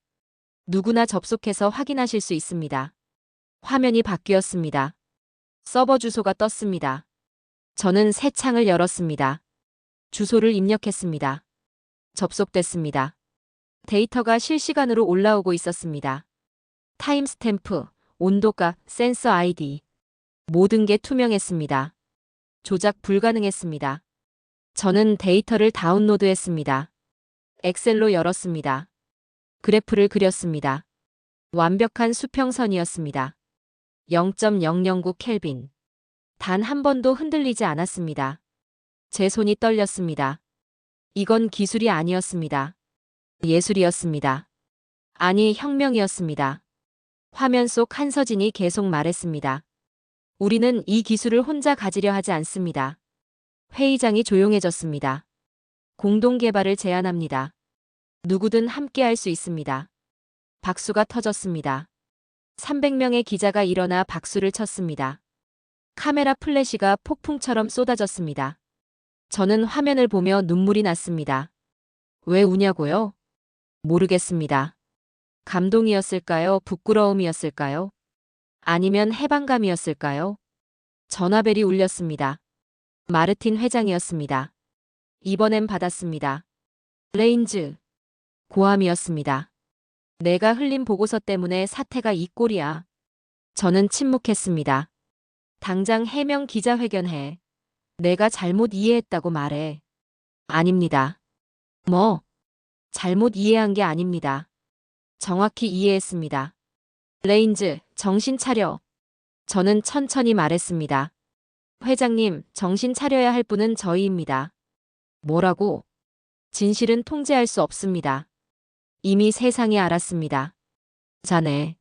누구나 접속해서 확인하실 수 있습니다. 화면이 바뀌었습니다. 서버 주소가 떴습니다. 저는 새 창을 열었습니다. 주소를 입력했습니다. 접속됐습니다. 데이터가 실시간으로 올라오고 있었습니다. 타임스탬프, 온도값, 센서 아이디. 모든 게 투명했습니다. 조작 불가능했습니다. 저는 데이터를 다운로드했습니다. 엑셀로 열었습니다. 그래프를 그렸습니다. 완벽한 수평선이었습니다. 0.009 켈빈. 단 한 번도 흔들리지 않았습니다. 제 손이 떨렸습니다. 이건 기술이 아니었습니다. 예술이었습니다. 아니, 혁명이었습니다. 화면 속 한서진이 계속 말했습니다. 우리는 이 기술을 혼자 가지려 하지 않습니다. 회의장이 조용해졌습니다. 공동 개발을 제안합니다. 누구든 함께 할 수 있습니다. 박수가 터졌습니다. 300명의 기자가 일어나 박수를 쳤습니다. 카메라 플래시가 폭풍처럼 쏟아졌습니다. 저는 화면을 보며 눈물이 났습니다. 왜 우냐고요? 모르겠습니다. 감동이었을까요? 부끄러움이었을까요? 아니면 해방감이었을까요? 전화벨이 울렸습니다. 마르틴 회장이었습니다. 이번엔 받았습니다. 레인즈. 고함이었습니다. 내가 흘린 보고서 때문에 사태가 이 꼴이야. 저는 침묵했습니다. 당장 해명 기자회견해. 내가 잘못 이해했다고 말해. 아닙니다. 뭐? 잘못 이해한 게 아닙니다. 정확히 이해했습니다. 레인즈, 정신 차려. 저는 천천히 말했습니다. 회장님, 정신 차려야 할 분은 저희입니다. 뭐라고? 진실은 통제할 수 없습니다. 이미 세상이 알았습니다. 자네.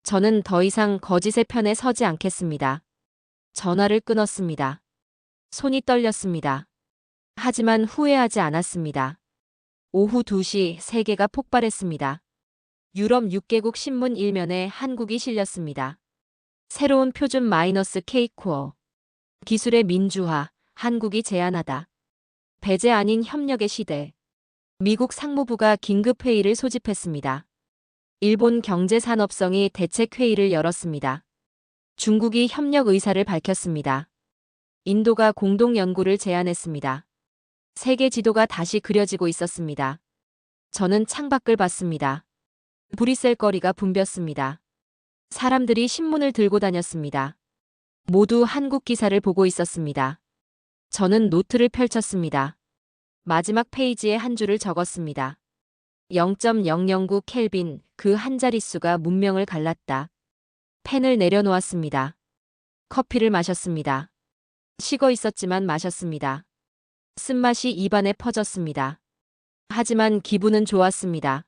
저는 더 이상 거짓의 편에 서지 않겠습니다. 전화를 끊었습니다. 손이 떨렸습니다. 하지만 후회하지 않았습니다. 오후 2시 세계가 폭발했습니다. 유럽 6개국 신문 1면에 한국이 실렸습니다. 새로운 표준 마이너스 K코어. 기술의 민주화, 한국이 제안하다. 배제 아닌 협력의 시대. 미국 상무부가 긴급회의를 소집했습니다. 일본 경제산업성이 대책회의를 열었습니다. 중국이 협력 의사를 밝혔습니다. 인도가 공동연구를 제안했습니다. 세계 지도가 다시 그려지고 있었습니다. 저는 창밖을 봤습니다. 불이 셀 거리가 붐볐습니다. 사람들이 신문을 들고 다녔습니다. 모두 한국 기사를 보고 있었습니다. 저는 노트를 펼쳤습니다. 마지막 페이지에 한 줄을 적었습니다. 0.009 켈빈, 그 한 자릿수가 문명을 갈랐다. 펜을 내려놓았습니다. 커피를 마셨습니다. 식어 있었지만 마셨습니다. 쓴맛이 입안에 퍼졌습니다. 하지만 기분은 좋았습니다.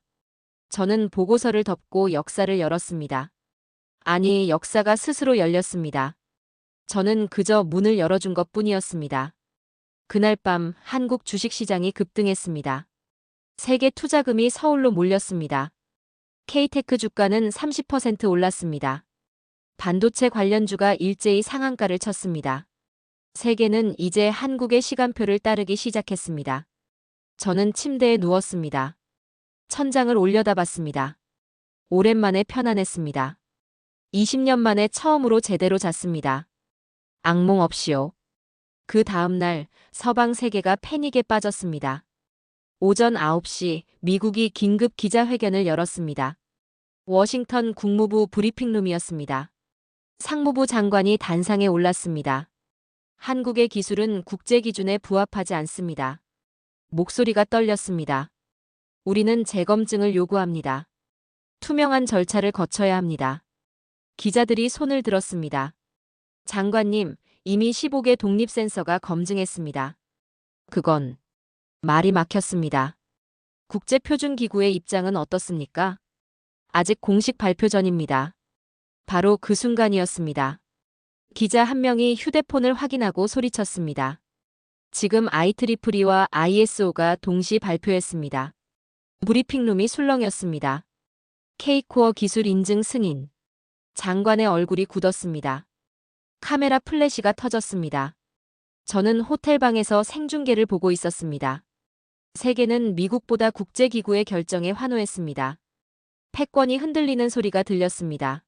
저는 보고서를 덮고 역사를 열었습니다. 아니, 역사가 스스로 열렸습니다. 저는 그저 문을 열어준 것뿐이었습니다. 그날 밤 한국 주식시장이 급등했습니다. 세계 투자금이 서울로 몰렸습니다. K테크 주가는 30% 올랐습니다. 반도체 관련주가 일제히 상한가를 쳤습니다. 세계는 이제 한국의 시간표를 따르기 시작했습니다. 저는 침대에 누웠습니다. 천장을 올려다봤습니다. 오랜만에 편안했습니다. 20년 만에 처음으로 제대로 잤습니다. 악몽 없이요. 그 다음 날 서방 세계가 패닉에 빠졌습니다. 오전 9시 미국이 긴급 기자회견을 열었습니다. 워싱턴 국무부 브리핑룸이었습니다. 상무부 장관이 단상에 올랐습니다. 한국의 기술은 국제 기준에 부합하지 않습니다. 목소리가 떨렸습니다. 우리는 재검증을 요구합니다. 투명한 절차를 거쳐야 합니다. 기자들이 손을 들었습니다. 장관님, 이미 15개 독립 센서가 검증했습니다. 그건 말이 막혔습니다. 국제표준기구의 입장은 어떻습니까? 아직 공식 발표 전입니다. 바로 그 순간이었습니다. 기자 한 명이 휴대폰을 확인하고 소리쳤습니다. 지금 IEEE와 ISO가 동시 발표했습니다. 브리핑룸이 술렁였습니다. K코어 기술 인증 승인. 장관의 얼굴이 굳었습니다. 카메라 플래시가 터졌습니다. 저는 호텔방에서 생중계를 보고 있었습니다. 세계는 미국보다 국제기구의 결정에 환호했습니다. 패권이 흔들리는 소리가 들렸습니다.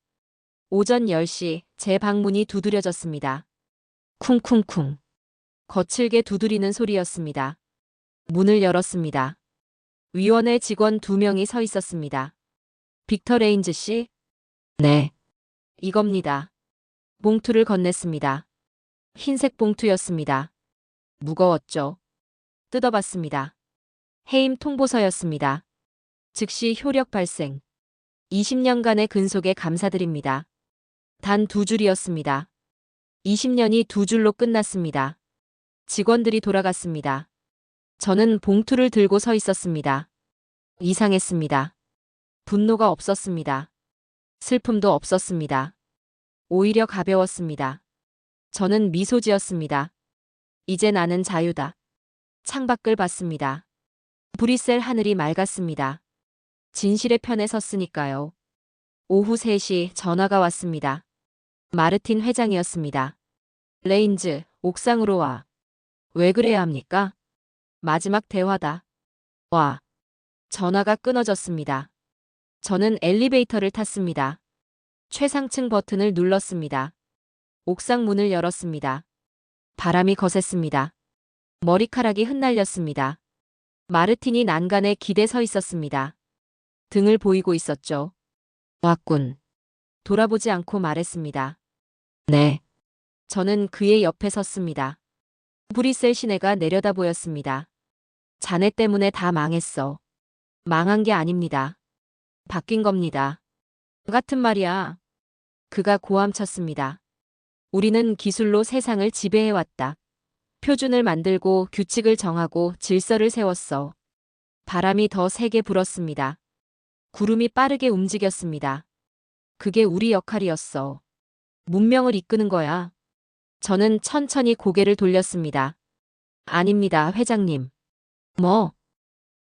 오전 10시 제 방문이 두드려졌습니다. 쿵쿵쿵. 거칠게 두드리는 소리였습니다. 문을 열었습니다. 위원회 직원 2명이 서 있었습니다. 빅터 레인즈 씨? 네. 이겁니다. 봉투를 건넸습니다. 흰색 봉투였습니다. 무거웠죠. 뜯어봤습니다. 해임 통보서였습니다. 즉시 효력 발생. 20년간의 근속에 감사드립니다. 단 2줄이었습니다. 20년이 2줄로 끝났습니다. 직원들이 돌아갔습니다. 저는 봉투를 들고 서 있었습니다. 이상했습니다. 분노가 없었습니다. 슬픔도 없었습니다. 오히려 가벼웠습니다. 저는 미소 지었습니다. 이제 나는 자유다. 창밖을 봤습니다. 브뤼셀 하늘이 맑았습니다. 진실의 편에 섰으니까요. 오후 3시 전화가 왔습니다. 마르틴 회장이었습니다. 레인즈, 옥상으로 와. 왜 그래야 합니까? 마지막 대화다. 와. 전화가 끊어졌습니다. 저는 엘리베이터를 탔습니다. 최상층 버튼을 눌렀습니다. 옥상 문을 열었습니다. 바람이 거셌습니다. 머리카락이 흩날렸습니다. 마르틴이 난간에 기대 서 있었습니다. 등을 보이고 있었죠. 왔군. 돌아보지 않고 말했습니다. 네. 저는 그의 옆에 섰습니다. 브뤼셀 시내가 내려다 보였습니다. 자네 때문에 다 망했어. 망한 게 아닙니다. 바뀐 겁니다. 같은 말이야. 그가 고함쳤습니다. 우리는 기술로 세상을 지배해왔다. 표준을 만들고 규칙을 정하고 질서를 세웠어. 바람이 더 세게 불었습니다. 구름이 빠르게 움직였습니다. 그게 우리 역할이었어. 문명을 이끄는 거야. 저는 천천히 고개를 돌렸습니다. 아닙니다, 회장님. 뭐?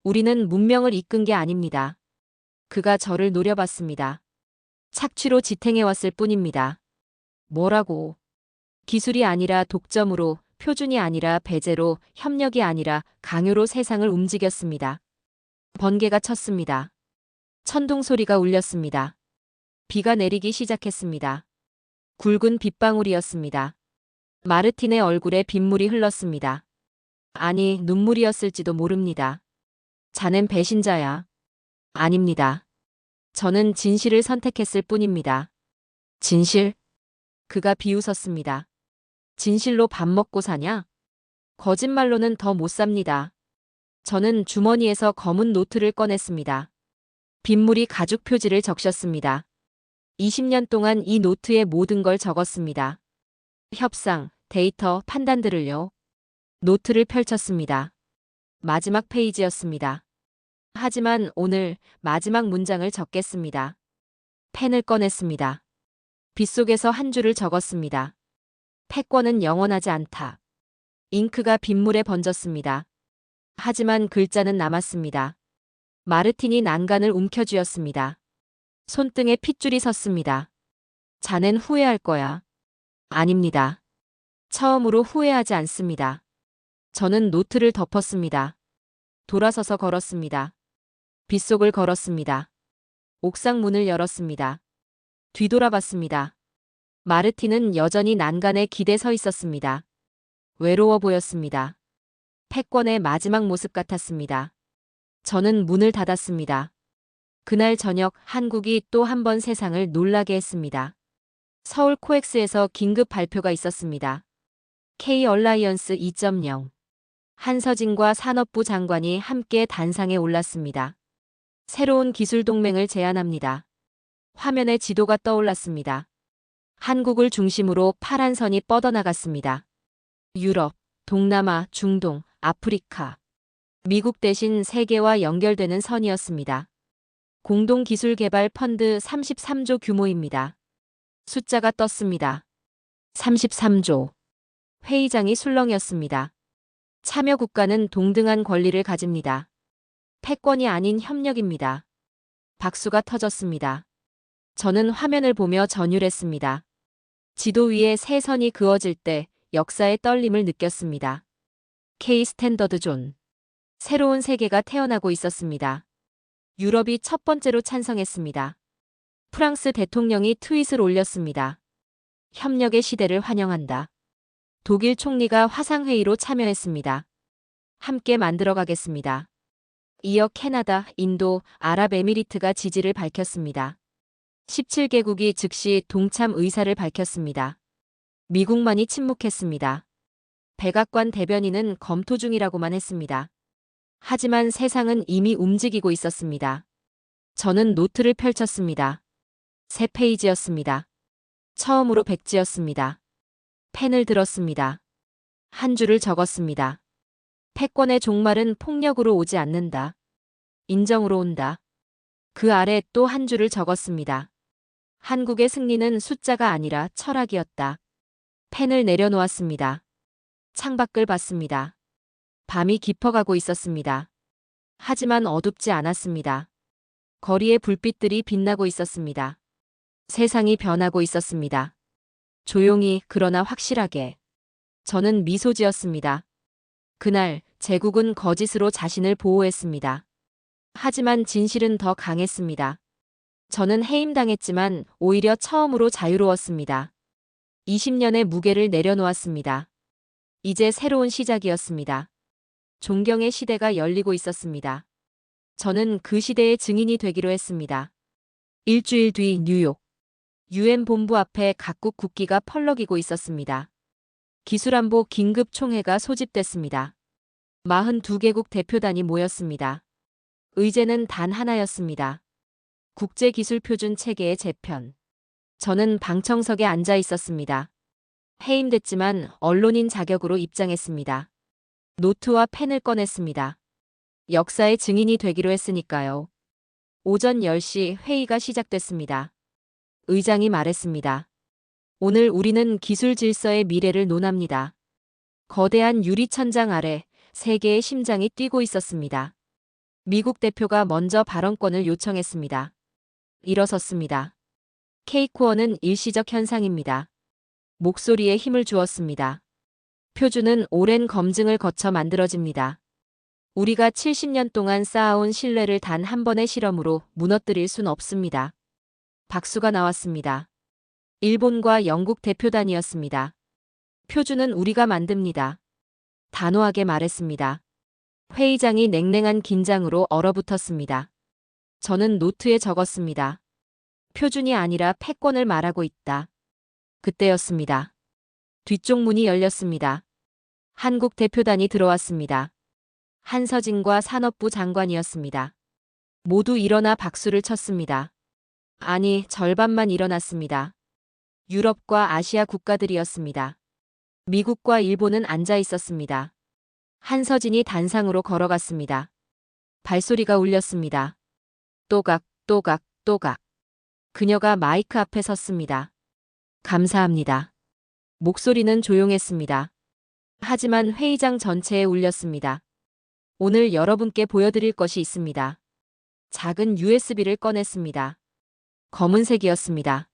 우리는 문명을 이끈 게 아닙니다. 그가 저를 노려봤습니다. 착취로 지탱해왔을 뿐입니다. 뭐라고? 기술이 아니라 독점으로, 표준이 아니라 배제로, 협력이 아니라 강요로 세상을 움직였습니다. 번개가 쳤습니다. 천둥 소리가 울렸습니다. 비가 내리기 시작했습니다. 굵은 빗방울이었습니다. 마르틴의 얼굴에 빗물이 흘렀습니다. 아니, 눈물이었을지도 모릅니다. 자넨 배신자야. 아닙니다. 저는 진실을 선택했을 뿐입니다. 진실? 그가 비웃었습니다. 진실로 밥 먹고 사냐? 거짓말로는 더 못 삽니다. 저는 주머니에서 검은 노트를 꺼냈습니다. 빗물이 가죽 표지를 적셨습니다. 20년 동안 이 노트에 모든 걸 적었습니다. 협상, 데이터, 판단들을요. 노트를 펼쳤습니다. 마지막 페이지였습니다. 하지만 오늘 마지막 문장을 적겠습니다. 펜을 꺼냈습니다. 빗속에서 한 줄을 적었습니다. 패권은 영원하지 않다. 잉크가 빗물에 번졌습니다. 하지만 글자는 남았습니다. 마르틴이 난간을 움켜쥐었습니다. 손등에 핏줄이 섰습니다. 자넨 후회할 거야. 아닙니다. 처음으로 후회하지 않습니다. 저는 노트를 덮었습니다. 돌아서서 걸었습니다. 빗속을 걸었습니다. 옥상 문을 열었습니다. 뒤돌아봤습니다. 마르틴은 여전히 난간에 기대 서 있었습니다. 외로워 보였습니다. 패권의 마지막 모습 같았습니다. 저는 문을 닫았습니다. 그날 저녁 한국이 또 한 번 세상을 놀라게 했습니다. 서울 코엑스에서 긴급 발표가 있었습니다. K-얼라이언스 2.0. 한서진과 산업부 장관이 함께 단상에 올랐습니다. 새로운 기술 동맹을 제안합니다. 화면에 지도가 떠올랐습니다. 한국을 중심으로 파란 선이 뻗어나갔습니다. 유럽, 동남아, 중동, 아프리카. 미국 대신 세계와 연결되는 선이었습니다. 공동기술개발 펀드 33조 규모입니다. 숫자가 떴습니다. 33조. 회의장이 술렁이었습니다. 참여 국가는 동등한 권리를 가집니다. 패권이 아닌 협력입니다. 박수가 터졌습니다. 저는 화면을 보며 전율했습니다. 지도 위에 새 선이 그어질 때 역사의 떨림을 느꼈습니다. K 스탠더드 존. 새로운 세계가 태어나고 있었습니다. 유럽이 첫 번째로 찬성했습니다. 프랑스 대통령이 트윗을 올렸습니다. 협력의 시대를 환영한다. 독일 총리가 화상회의로 참여했습니다. 함께 만들어가겠습니다. 이어 캐나다, 인도, 아랍에미리트가 지지를 밝혔습니다. 17개국이 즉시 동참 의사를 밝혔습니다. 미국만이 침묵했습니다. 백악관 대변인은 검토 중이라고만 했습니다. 하지만 세상은 이미 움직이고 있었습니다. 저는 노트를 펼쳤습니다. 새 페이지였습니다. 처음으로 백지였습니다. 펜을 들었습니다. 한 줄을 적었습니다. 패권의 종말은 폭력으로 오지 않는다. 인정으로 온다. 그 아래 또 한 줄을 적었습니다. 한국의 승리는 숫자가 아니라 철학이었다. 펜을 내려놓았습니다. 창밖을 봤습니다. 밤이 깊어가고 있었습니다. 하지만 어둡지 않았습니다. 거리의 불빛들이 빛나고 있었습니다. 세상이 변하고 있었습니다. 조용히 그러나 확실하게. 저는 미소 지었습니다. 그날 제국은 거짓으로 자신을 보호했습니다. 하지만 진실은 더 강했습니다. 저는 해임당했지만 오히려 처음으로 자유로웠습니다. 20년의 무게를 내려놓았습니다. 이제 새로운 시작이었습니다. 존경의 시대가 열리고 있었습니다. 저는 그 시대의 증인이 되기로 했습니다. 일주일 뒤 뉴욕. 유엔 본부 앞에 각국 국기가 펄럭이고 있었습니다. 기술안보 긴급 총회가 소집됐습니다. 42개국 대표단이 모였습니다. 의제는 단 하나였습니다. 국제기술표준 체계의 재편. 저는 방청석에 앉아 있었습니다. 해임됐지만 언론인 자격으로 입장했습니다. 노트와 펜을 꺼냈습니다. 역사의 증인이 되기로 했으니까요. 오전 10시 회의가 시작됐습니다. 의장이 말했습니다. 오늘 우리는 기술 질서의 미래를 논합니다. 거대한 유리천장 아래 세계의 심장이 뛰고 있었습니다. 미국 대표가 먼저 발언권을 요청했습니다. 일어섰습니다. K-코어는 일시적 현상입니다. 목소리에 힘을 주었습니다. 표준은 오랜 검증을 거쳐 만들어집니다. 우리가 70년 동안 쌓아온 신뢰를 단 한 번의 실험으로 무너뜨릴 순 없습니다. 박수가 나왔습니다. 일본과 영국 대표단이었습니다. 표준은 우리가 만듭니다. 단호하게 말했습니다. 회의장이 냉랭한 긴장으로 얼어붙었습니다. 저는 노트에 적었습니다. 표준이 아니라 패권을 말하고 있다. 그때였습니다. 뒤쪽 문이 열렸습니다. 한국 대표단이 들어왔습니다. 한서진과 산업부 장관이었습니다. 모두 일어나 박수를 쳤습니다. 아니, 절반만 일어났습니다. 유럽과 아시아 국가들이었습니다. 미국과 일본은 앉아 있었습니다. 한서진이 단상으로 걸어갔습니다. 발소리가 울렸습니다. 또각, 또각, 또각. 그녀가 마이크 앞에 섰습니다. 감사합니다. 목소리는 조용했습니다. 하지만 회의장 전체에 울렸습니다. 오늘 여러분께 보여드릴 것이 있습니다. 작은 USB를 꺼냈습니다. 검은색이었습니다.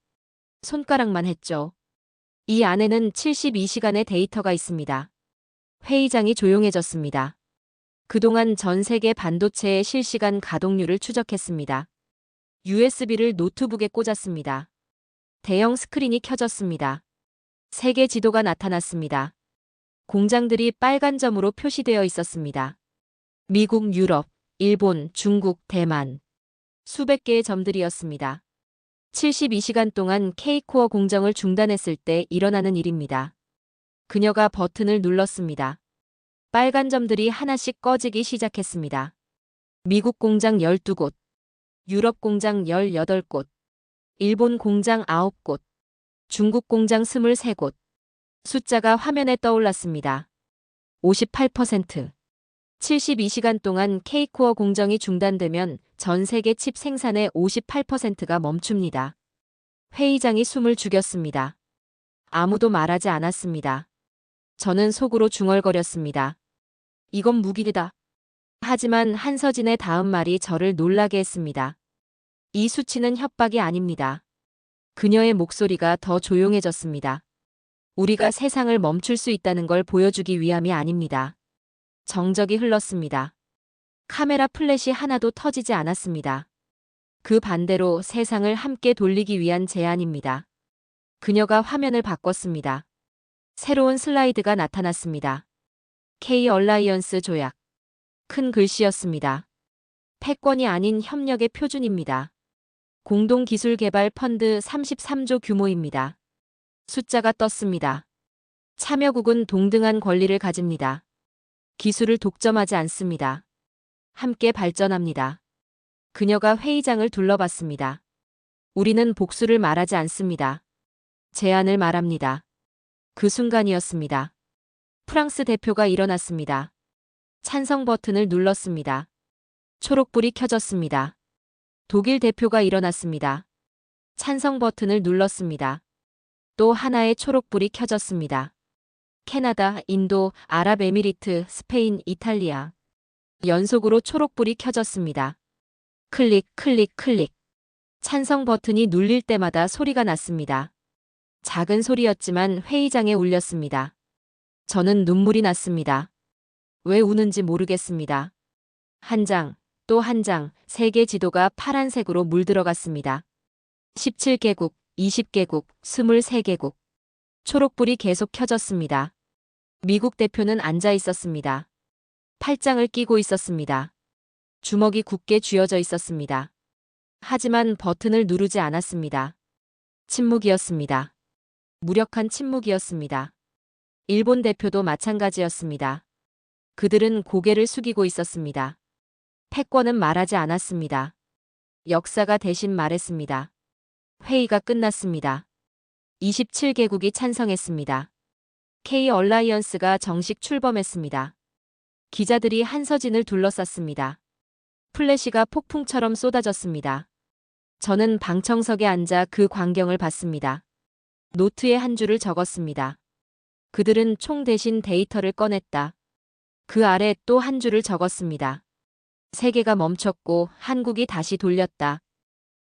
손가락만 했죠. 이 안에는 72시간의 데이터가 있습니다. 회의장이 조용해졌습니다. 그동안 전 세계 반도체의 실시간 가동률을 추적했습니다. USB를 노트북에 꽂았습니다. 대형 스크린이 켜졌습니다. 세계 지도가 나타났습니다. 공장들이 빨간 점으로 표시되어 있었습니다. 미국, 유럽, 일본, 중국, 대만. 수백 개의 점들이었습니다. 72시간 동안 K-코어 공정을 중단했을 때 일어나는 일입니다. 그녀가 버튼을 눌렀습니다. 빨간 점들이 하나씩 꺼지기 시작했습니다. 미국 공장 12곳, 유럽 공장 18곳, 일본 공장 9곳, 중국 공장 23곳. 숫자가 화면에 떠올랐습니다. 58%. 72시간 동안 K-코어 공정이 중단되면 전 세계 칩 생산의 58%가 멈춥니다. 회의장이 숨을 죽였습니다. 아무도 말하지 않았습니다. 저는 속으로 중얼거렸습니다. 이건 무기이다. 하지만 한서진의 다음 말이 저를 놀라게 했습니다. 이 수치는 협박이 아닙니다. 그녀의 목소리가 더 조용해졌습니다. 우리가 세상을 멈출 수 있다는 걸 보여주기 위함이 아닙니다. 정적이 흘렀습니다. 카메라 플래시 하나도 터지지 않았습니다. 그 반대로 세상을 함께 돌리기 위한 제안입니다. 그녀가 화면을 바꿨습니다. 새로운 슬라이드가 나타났습니다. K-얼라이언스 조약. 큰 글씨였습니다. 패권이 아닌 협력의 표준입니다. 공동기술개발 펀드 33조 규모입니다. 숫자가 떴습니다. 참여국은 동등한 권리를 가집니다. 기술을 독점하지 않습니다. 함께 발전합니다. 그녀가 회의장을 둘러봤습니다. 우리는 복수를 말하지 않습니다. 제안을 말합니다. 그 순간이었습니다. 프랑스 대표가 일어났습니다. 찬성 버튼을 눌렀습니다. 초록불이 켜졌습니다. 독일 대표가 일어났습니다. 찬성 버튼을 눌렀습니다. 또 하나의 초록불이 켜졌습니다. 캐나다, 인도, 아랍에미리트, 스페인, 이탈리아. 연속으로 초록불이 켜졌습니다. 클릭, 클릭, 클릭. 찬성 버튼이 눌릴 때마다 소리가 났습니다. 작은 소리였지만 회의장에 울렸습니다. 저는 눈물이 났습니다. 왜 우는지 모르겠습니다. 한 장, 또 한 장, 세계 지도가 파란색으로 물들어갔습니다. 17개국, 20개국, 23개국. 초록불이 계속 켜졌습니다. 미국 대표는 앉아 있었습니다. 팔짱을 끼고 있었습니다. 주먹이 굳게 쥐어져 있었습니다. 하지만 버튼을 누르지 않았습니다. 침묵이었습니다. 무력한 침묵이었습니다. 일본 대표도 마찬가지였습니다. 그들은 고개를 숙이고 있었습니다. 패권은 말하지 않았습니다. 역사가 대신 말했습니다. 회의가 끝났습니다. 27개국이 찬성했습니다. K-얼라이언스가 정식 출범했습니다. 기자들이 한서진을 둘러쌌습니다. 플래시가 폭풍처럼 쏟아졌습니다. 저는 방청석에 앉아 그 광경을 봤습니다. 노트에 한 줄을 적었습니다. 그들은 총 대신 데이터를 꺼냈다. 그 아래 또 한 줄을 적었습니다. 세계가 멈췄고 한국이 다시 돌렸다.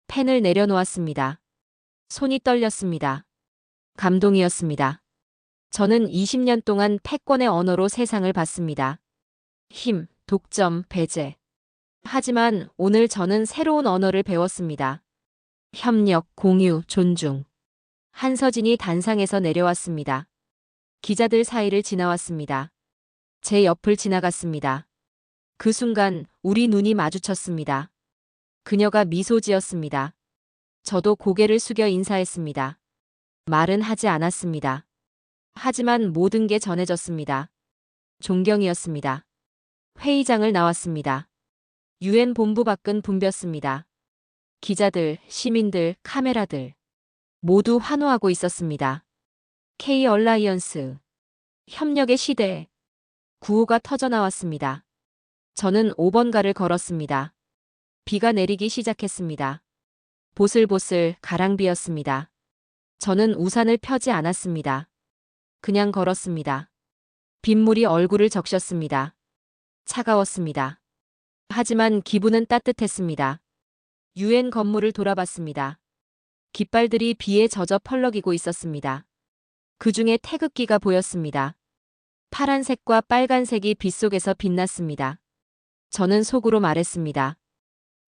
펜을 내려놓았습니다. 손이 떨렸습니다. 감동이었습니다. 저는 20년 동안 패권의 언어로 세상을 봤습니다. 힘, 독점, 배제. 하지만 오늘 저는 새로운 언어를 배웠습니다. 협력, 공유, 존중. 한서진이 단상에서 내려왔습니다. 기자들 사이를 지나왔습니다. 제 옆을 지나갔습니다. 그 순간 우리 눈이 마주쳤습니다. 그녀가 미소 지었습니다. 저도 고개를 숙여 인사했습니다. 말은 하지 않았습니다. 하지만 모든 게 전해졌습니다. 존경이었습니다. 회의장을 나왔습니다. 유엔 본부 밖은 붐볐습니다. 기자들, 시민들, 카메라들 모두 환호하고 있었습니다. K-얼라이언스 협력의 시대. 구호가 터져나왔습니다. 저는 5번가를 걸었습니다. 비가 내리기 시작했습니다. 보슬보슬 가랑비였습니다. 저는 우산을 펴지 않았습니다. 그냥 걸었습니다. 빗물이 얼굴을 적셨습니다. 차가웠습니다. 하지만 기분은 따뜻했습니다. 유엔 건물을 돌아봤습니다. 깃발들이 비에 젖어 펄럭이고 있었습니다. 그 중에 태극기가 보였습니다. 파란색과 빨간색이 빛 속에서 빛났습니다. 저는 속으로 말했습니다.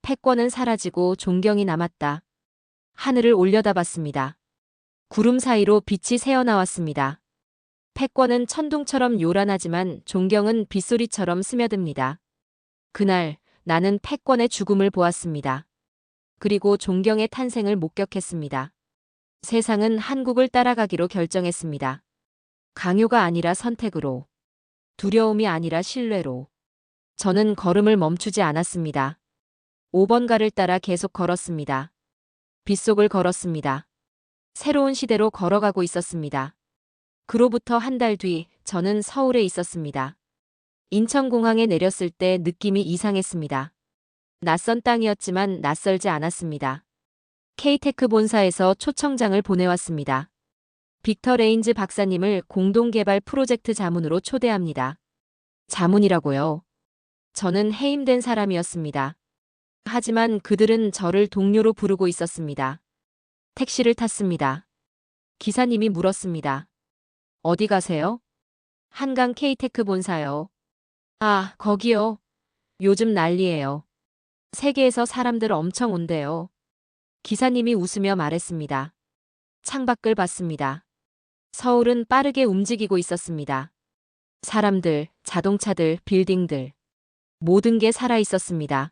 패권은 사라지고 존경이 남았다. 하늘을 올려다봤습니다. 구름 사이로 빛이 새어나왔습니다. 패권은 천둥처럼 요란하지만 존경은 빗소리처럼 스며듭니다. 그날 나는 패권의 죽음을 보았습니다. 그리고 존경의 탄생을 목격했습니다. 세상은 한국을 따라가기로 결정했습니다. 강요가 아니라 선택으로, 두려움이 아니라 신뢰로. 저는 걸음을 멈추지 않았습니다. 5번가를 따라 계속 걸었습니다. 빗속을 걸었습니다. 새로운 시대로 걸어가고 있었습니다. 그로부터 한 달 뒤 저는 서울에 있었습니다. 인천공항에 내렸을 때 느낌이 이상했습니다. 낯선 땅이었지만 낯설지 않았습니다. K-테크 본사에서 초청장을 보내왔습니다. 빅터 레인즈 박사님을 공동개발 프로젝트 자문으로 초대합니다. 자문이라고요? 저는 해임된 사람이었습니다. 하지만 그들은 저를 동료로 부르고 있었습니다. 택시를 탔습니다. 기사님이 물었습니다. 어디 가세요? 한강 K-테크 본사요. 아, 거기요. 요즘 난리예요. 세계에서 사람들 엄청 온대요. 기사님이 웃으며 말했습니다. 창밖을 봤습니다. 서울은 빠르게 움직이고 있었습니다. 사람들, 자동차들, 빌딩들. 모든 게 살아 있었습니다.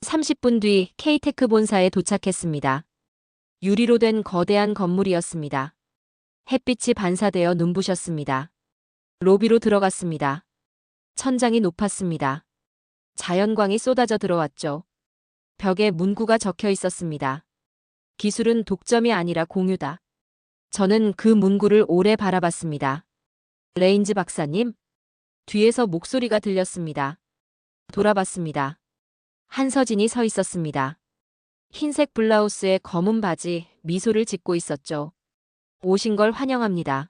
30분 뒤 K-테크 본사에 도착했습니다. 유리로 된 거대한 건물이었습니다. 햇빛이 반사되어 눈부셨습니다. 로비로 들어갔습니다. 천장이 높았습니다. 자연광이 쏟아져 들어왔죠. 벽에 문구가 적혀 있었습니다. 기술은 독점이 아니라 공유다. 저는 그 문구를 오래 바라봤습니다. 레인즈 박사님? 뒤에서 목소리가 들렸습니다. 돌아봤습니다. 한서진이 서 있었습니다. 흰색 블라우스에 검은 바지, 미소를 짓고 있었죠. 오신 걸 환영합니다.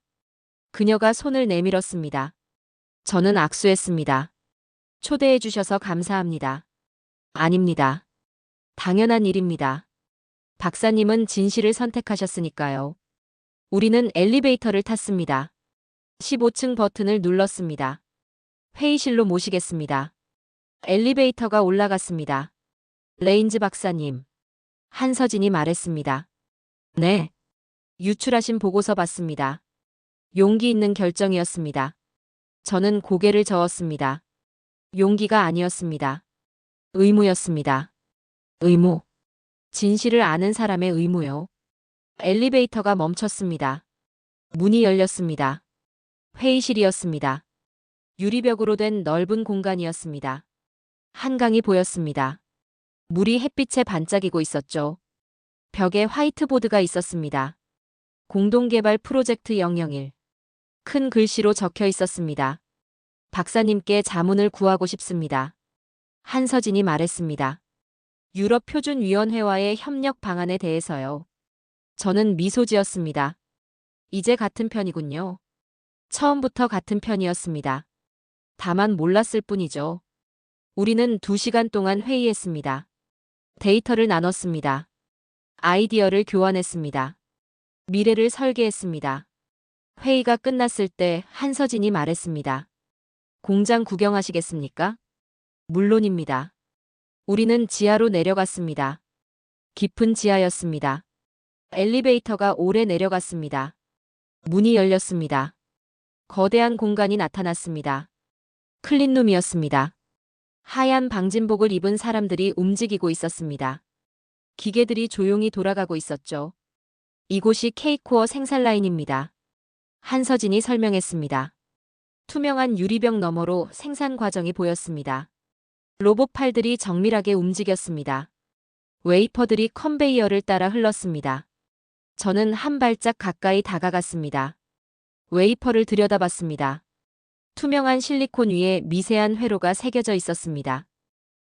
그녀가 손을 내밀었습니다. 저는 악수했습니다. 초대해 주셔서 감사합니다. 아닙니다. 당연한 일입니다. 박사님은 진실을 선택하셨으니까요. 우리는 엘리베이터를 탔습니다. 15층 버튼을 눌렀습니다. 회의실로 모시겠습니다. 엘리베이터가 올라갔습니다. 레인즈 박사님. 한서진이 말했습니다. 네. 유출하신 보고서 봤습니다. 용기 있는 결정이었습니다. 저는 고개를 저었습니다. 용기가 아니었습니다. 의무였습니다. 의무. 진실을 아는 사람의 의무요. 엘리베이터가 멈췄습니다. 문이 열렸습니다. 회의실이었습니다. 유리벽으로 된 넓은 공간이었습니다. 한강이 보였습니다. 물이 햇빛에 반짝이고 있었죠. 벽에 화이트보드가 있었습니다. 공동개발 프로젝트 001. 큰 글씨로 적혀 있었습니다. 박사님께 자문을 구하고 싶습니다. 한서진이 말했습니다. 유럽표준위원회와의 협력 방안에 대해서요. 저는 미소 지었습니다. 이제 같은 편이군요. 처음부터 같은 편이었습니다. 다만 몰랐을 뿐이죠. 우리는 2시간 동안 회의했습니다. 데이터를 나눴습니다. 아이디어를 교환했습니다. 미래를 설계했습니다. 회의가 끝났을 때 한서진이 말했습니다. 공장 구경하시겠습니까? 물론입니다. 우리는 지하로 내려갔습니다. 깊은 지하였습니다. 엘리베이터가 오래 내려갔습니다. 문이 열렸습니다. 거대한 공간이 나타났습니다. 클린룸이었습니다. 하얀 방진복을 입은 사람들이 움직이고 있었습니다. 기계들이 조용히 돌아가고 있었죠. 이곳이 K코어 생산 라인입니다. 한서진이 설명했습니다. 투명한 유리벽 너머로 생산 과정이 보였습니다. 로봇 팔들이 정밀하게 움직였습니다. 웨이퍼들이 컨베이어를 따라 흘렀습니다. 저는 한 발짝 가까이 다가갔습니다. 웨이퍼를 들여다봤습니다. 투명한 실리콘 위에 미세한 회로가 새겨져 있었습니다.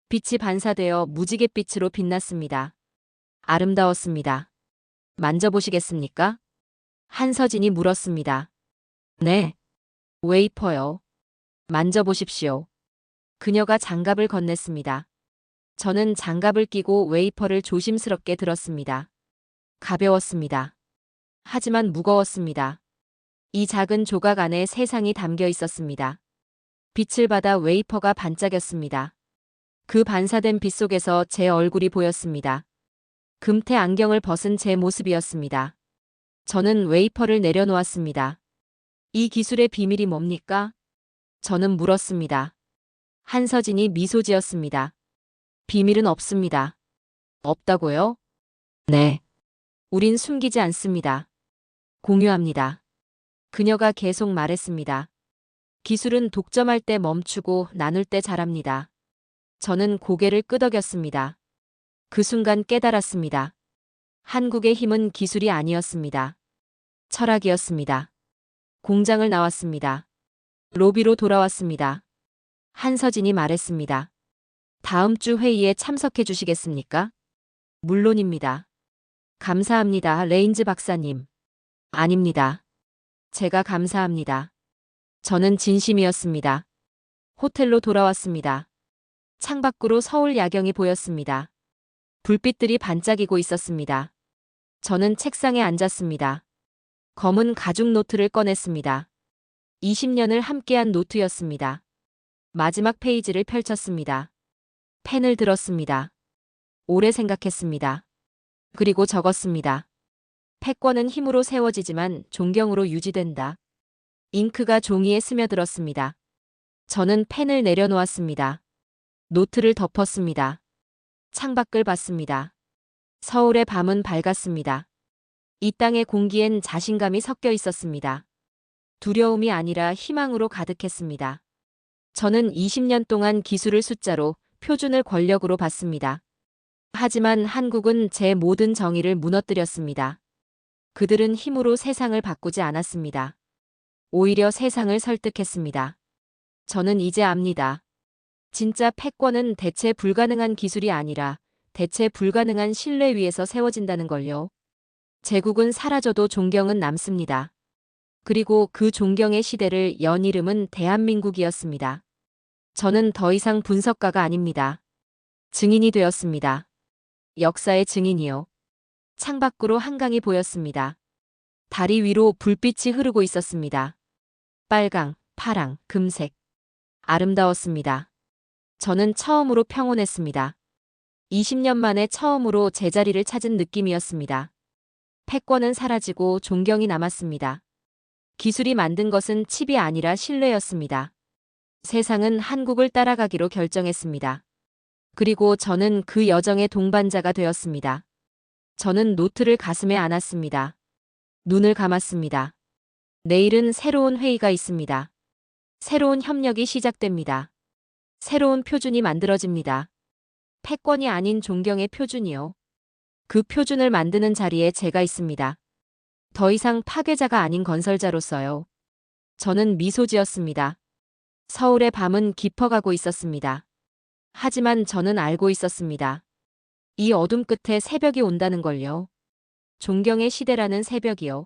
빛이 반사되어 무지갯빛으로 빛났습니다. 아름다웠습니다. 만져보시겠습니까? 한서진이 물었습니다. 네. 웨이퍼요. 만져보십시오. 그녀가 장갑을 건넸습니다. 저는 장갑을 끼고 웨이퍼를 조심스럽게 들었습니다. 가벼웠습니다. 하지만 무거웠습니다. 이 작은 조각 안에 세상이 담겨 있었습니다. 빛을 받아 웨이퍼가 반짝였습니다. 그 반사된 빛 속에서 제 얼굴이 보였습니다. 금태 안경을 벗은 제 모습이었습니다. 저는 웨이퍼를 내려놓았습니다. 이 기술의 비밀이 뭡니까? 저는 물었습니다. 한서진이 미소 지었습니다. 비밀은 없습니다. 없다고요? 네. 우린 숨기지 않습니다. 공유합니다. 그녀가 계속 말했습니다. 기술은 독점할 때 멈추고 나눌 때 자랍니다. 저는 고개를 끄덕였습니다. 그 순간 깨달았습니다. 한국의 힘은 기술이 아니었습니다. 철학이었습니다. 공장을 나왔습니다. 로비로 돌아왔습니다. 한서진이 말했습니다. 다음 주 회의에 참석해 주시겠습니까? 물론입니다. 감사합니다, 레인즈 박사님. 아닙니다. 제가 감사합니다. 저는 진심이었습니다. 호텔로 돌아왔습니다. 창밖으로 서울 야경이 보였습니다. 불빛들이 반짝이고 있었습니다. 저는 책상에 앉았습니다. 검은 가죽 노트를 꺼냈습니다. 20년을 함께한 노트였습니다. 마지막 페이지를 펼쳤습니다. 펜을 들었습니다. 오래 생각했습니다. 그리고 적었습니다. 패권은 힘으로 세워지지만 존경으로 유지된다. 잉크가 종이에 스며들었습니다. 저는 펜을 내려놓았습니다. 노트를 덮었습니다. 창밖을 봤습니다. 서울의 밤은 밝았습니다. 이 땅의 공기엔 자신감이 섞여 있었습니다. 두려움이 아니라 희망으로 가득했습니다. 저는 20년 동안 기술을 숫자로, 표준을 권력으로 봤습니다. 하지만 한국은 제 모든 정의를 무너뜨렸습니다. 그들은 힘으로 세상을 바꾸지 않았습니다. 오히려 세상을 설득했습니다. 저는 이제 압니다. 진짜 패권은 대체 불가능한 기술이 아니라 대체 불가능한 신뢰 위에서 세워진다는 걸요. 제국은 사라져도 존경은 남습니다. 그리고 그 존경의 시대를 연 이름은 대한민국이었습니다. 저는 더 이상 분석가가 아닙니다. 증인이 되었습니다. 역사의 증인이요. 창밖으로 한강이 보였습니다. 다리 위로 불빛이 흐르고 있었습니다. 빨강, 파랑, 금색. 아름다웠습니다. 저는 처음으로 평온했습니다. 20년 만에 처음으로 제자리를 찾은 느낌이었습니다. 패권은 사라지고 존경이 남았습니다. 기술이 만든 것은 칩이 아니라 신뢰였습니다. 세상은 한국을 따라가기로 결정했습니다. 그리고 저는 그 여정의 동반자가 되었습니다. 저는 노트를 가슴에 안았습니다. 눈을 감았습니다. 내일은 새로운 회의가 있습니다. 새로운 협력이 시작됩니다. 새로운 표준이 만들어집니다. 패권이 아닌 존경의 표준이요. 그 표준을 만드는 자리에 제가 있습니다. 더 이상 파괴자가 아닌 건설자로서요. 저는 미소 지었습니다. 서울의 밤은 깊어가고 있었습니다. 하지만 저는 알고 있었습니다. 이 어둠 끝에 새벽이 온다는 걸요. 존경의 시대라는 새벽이요.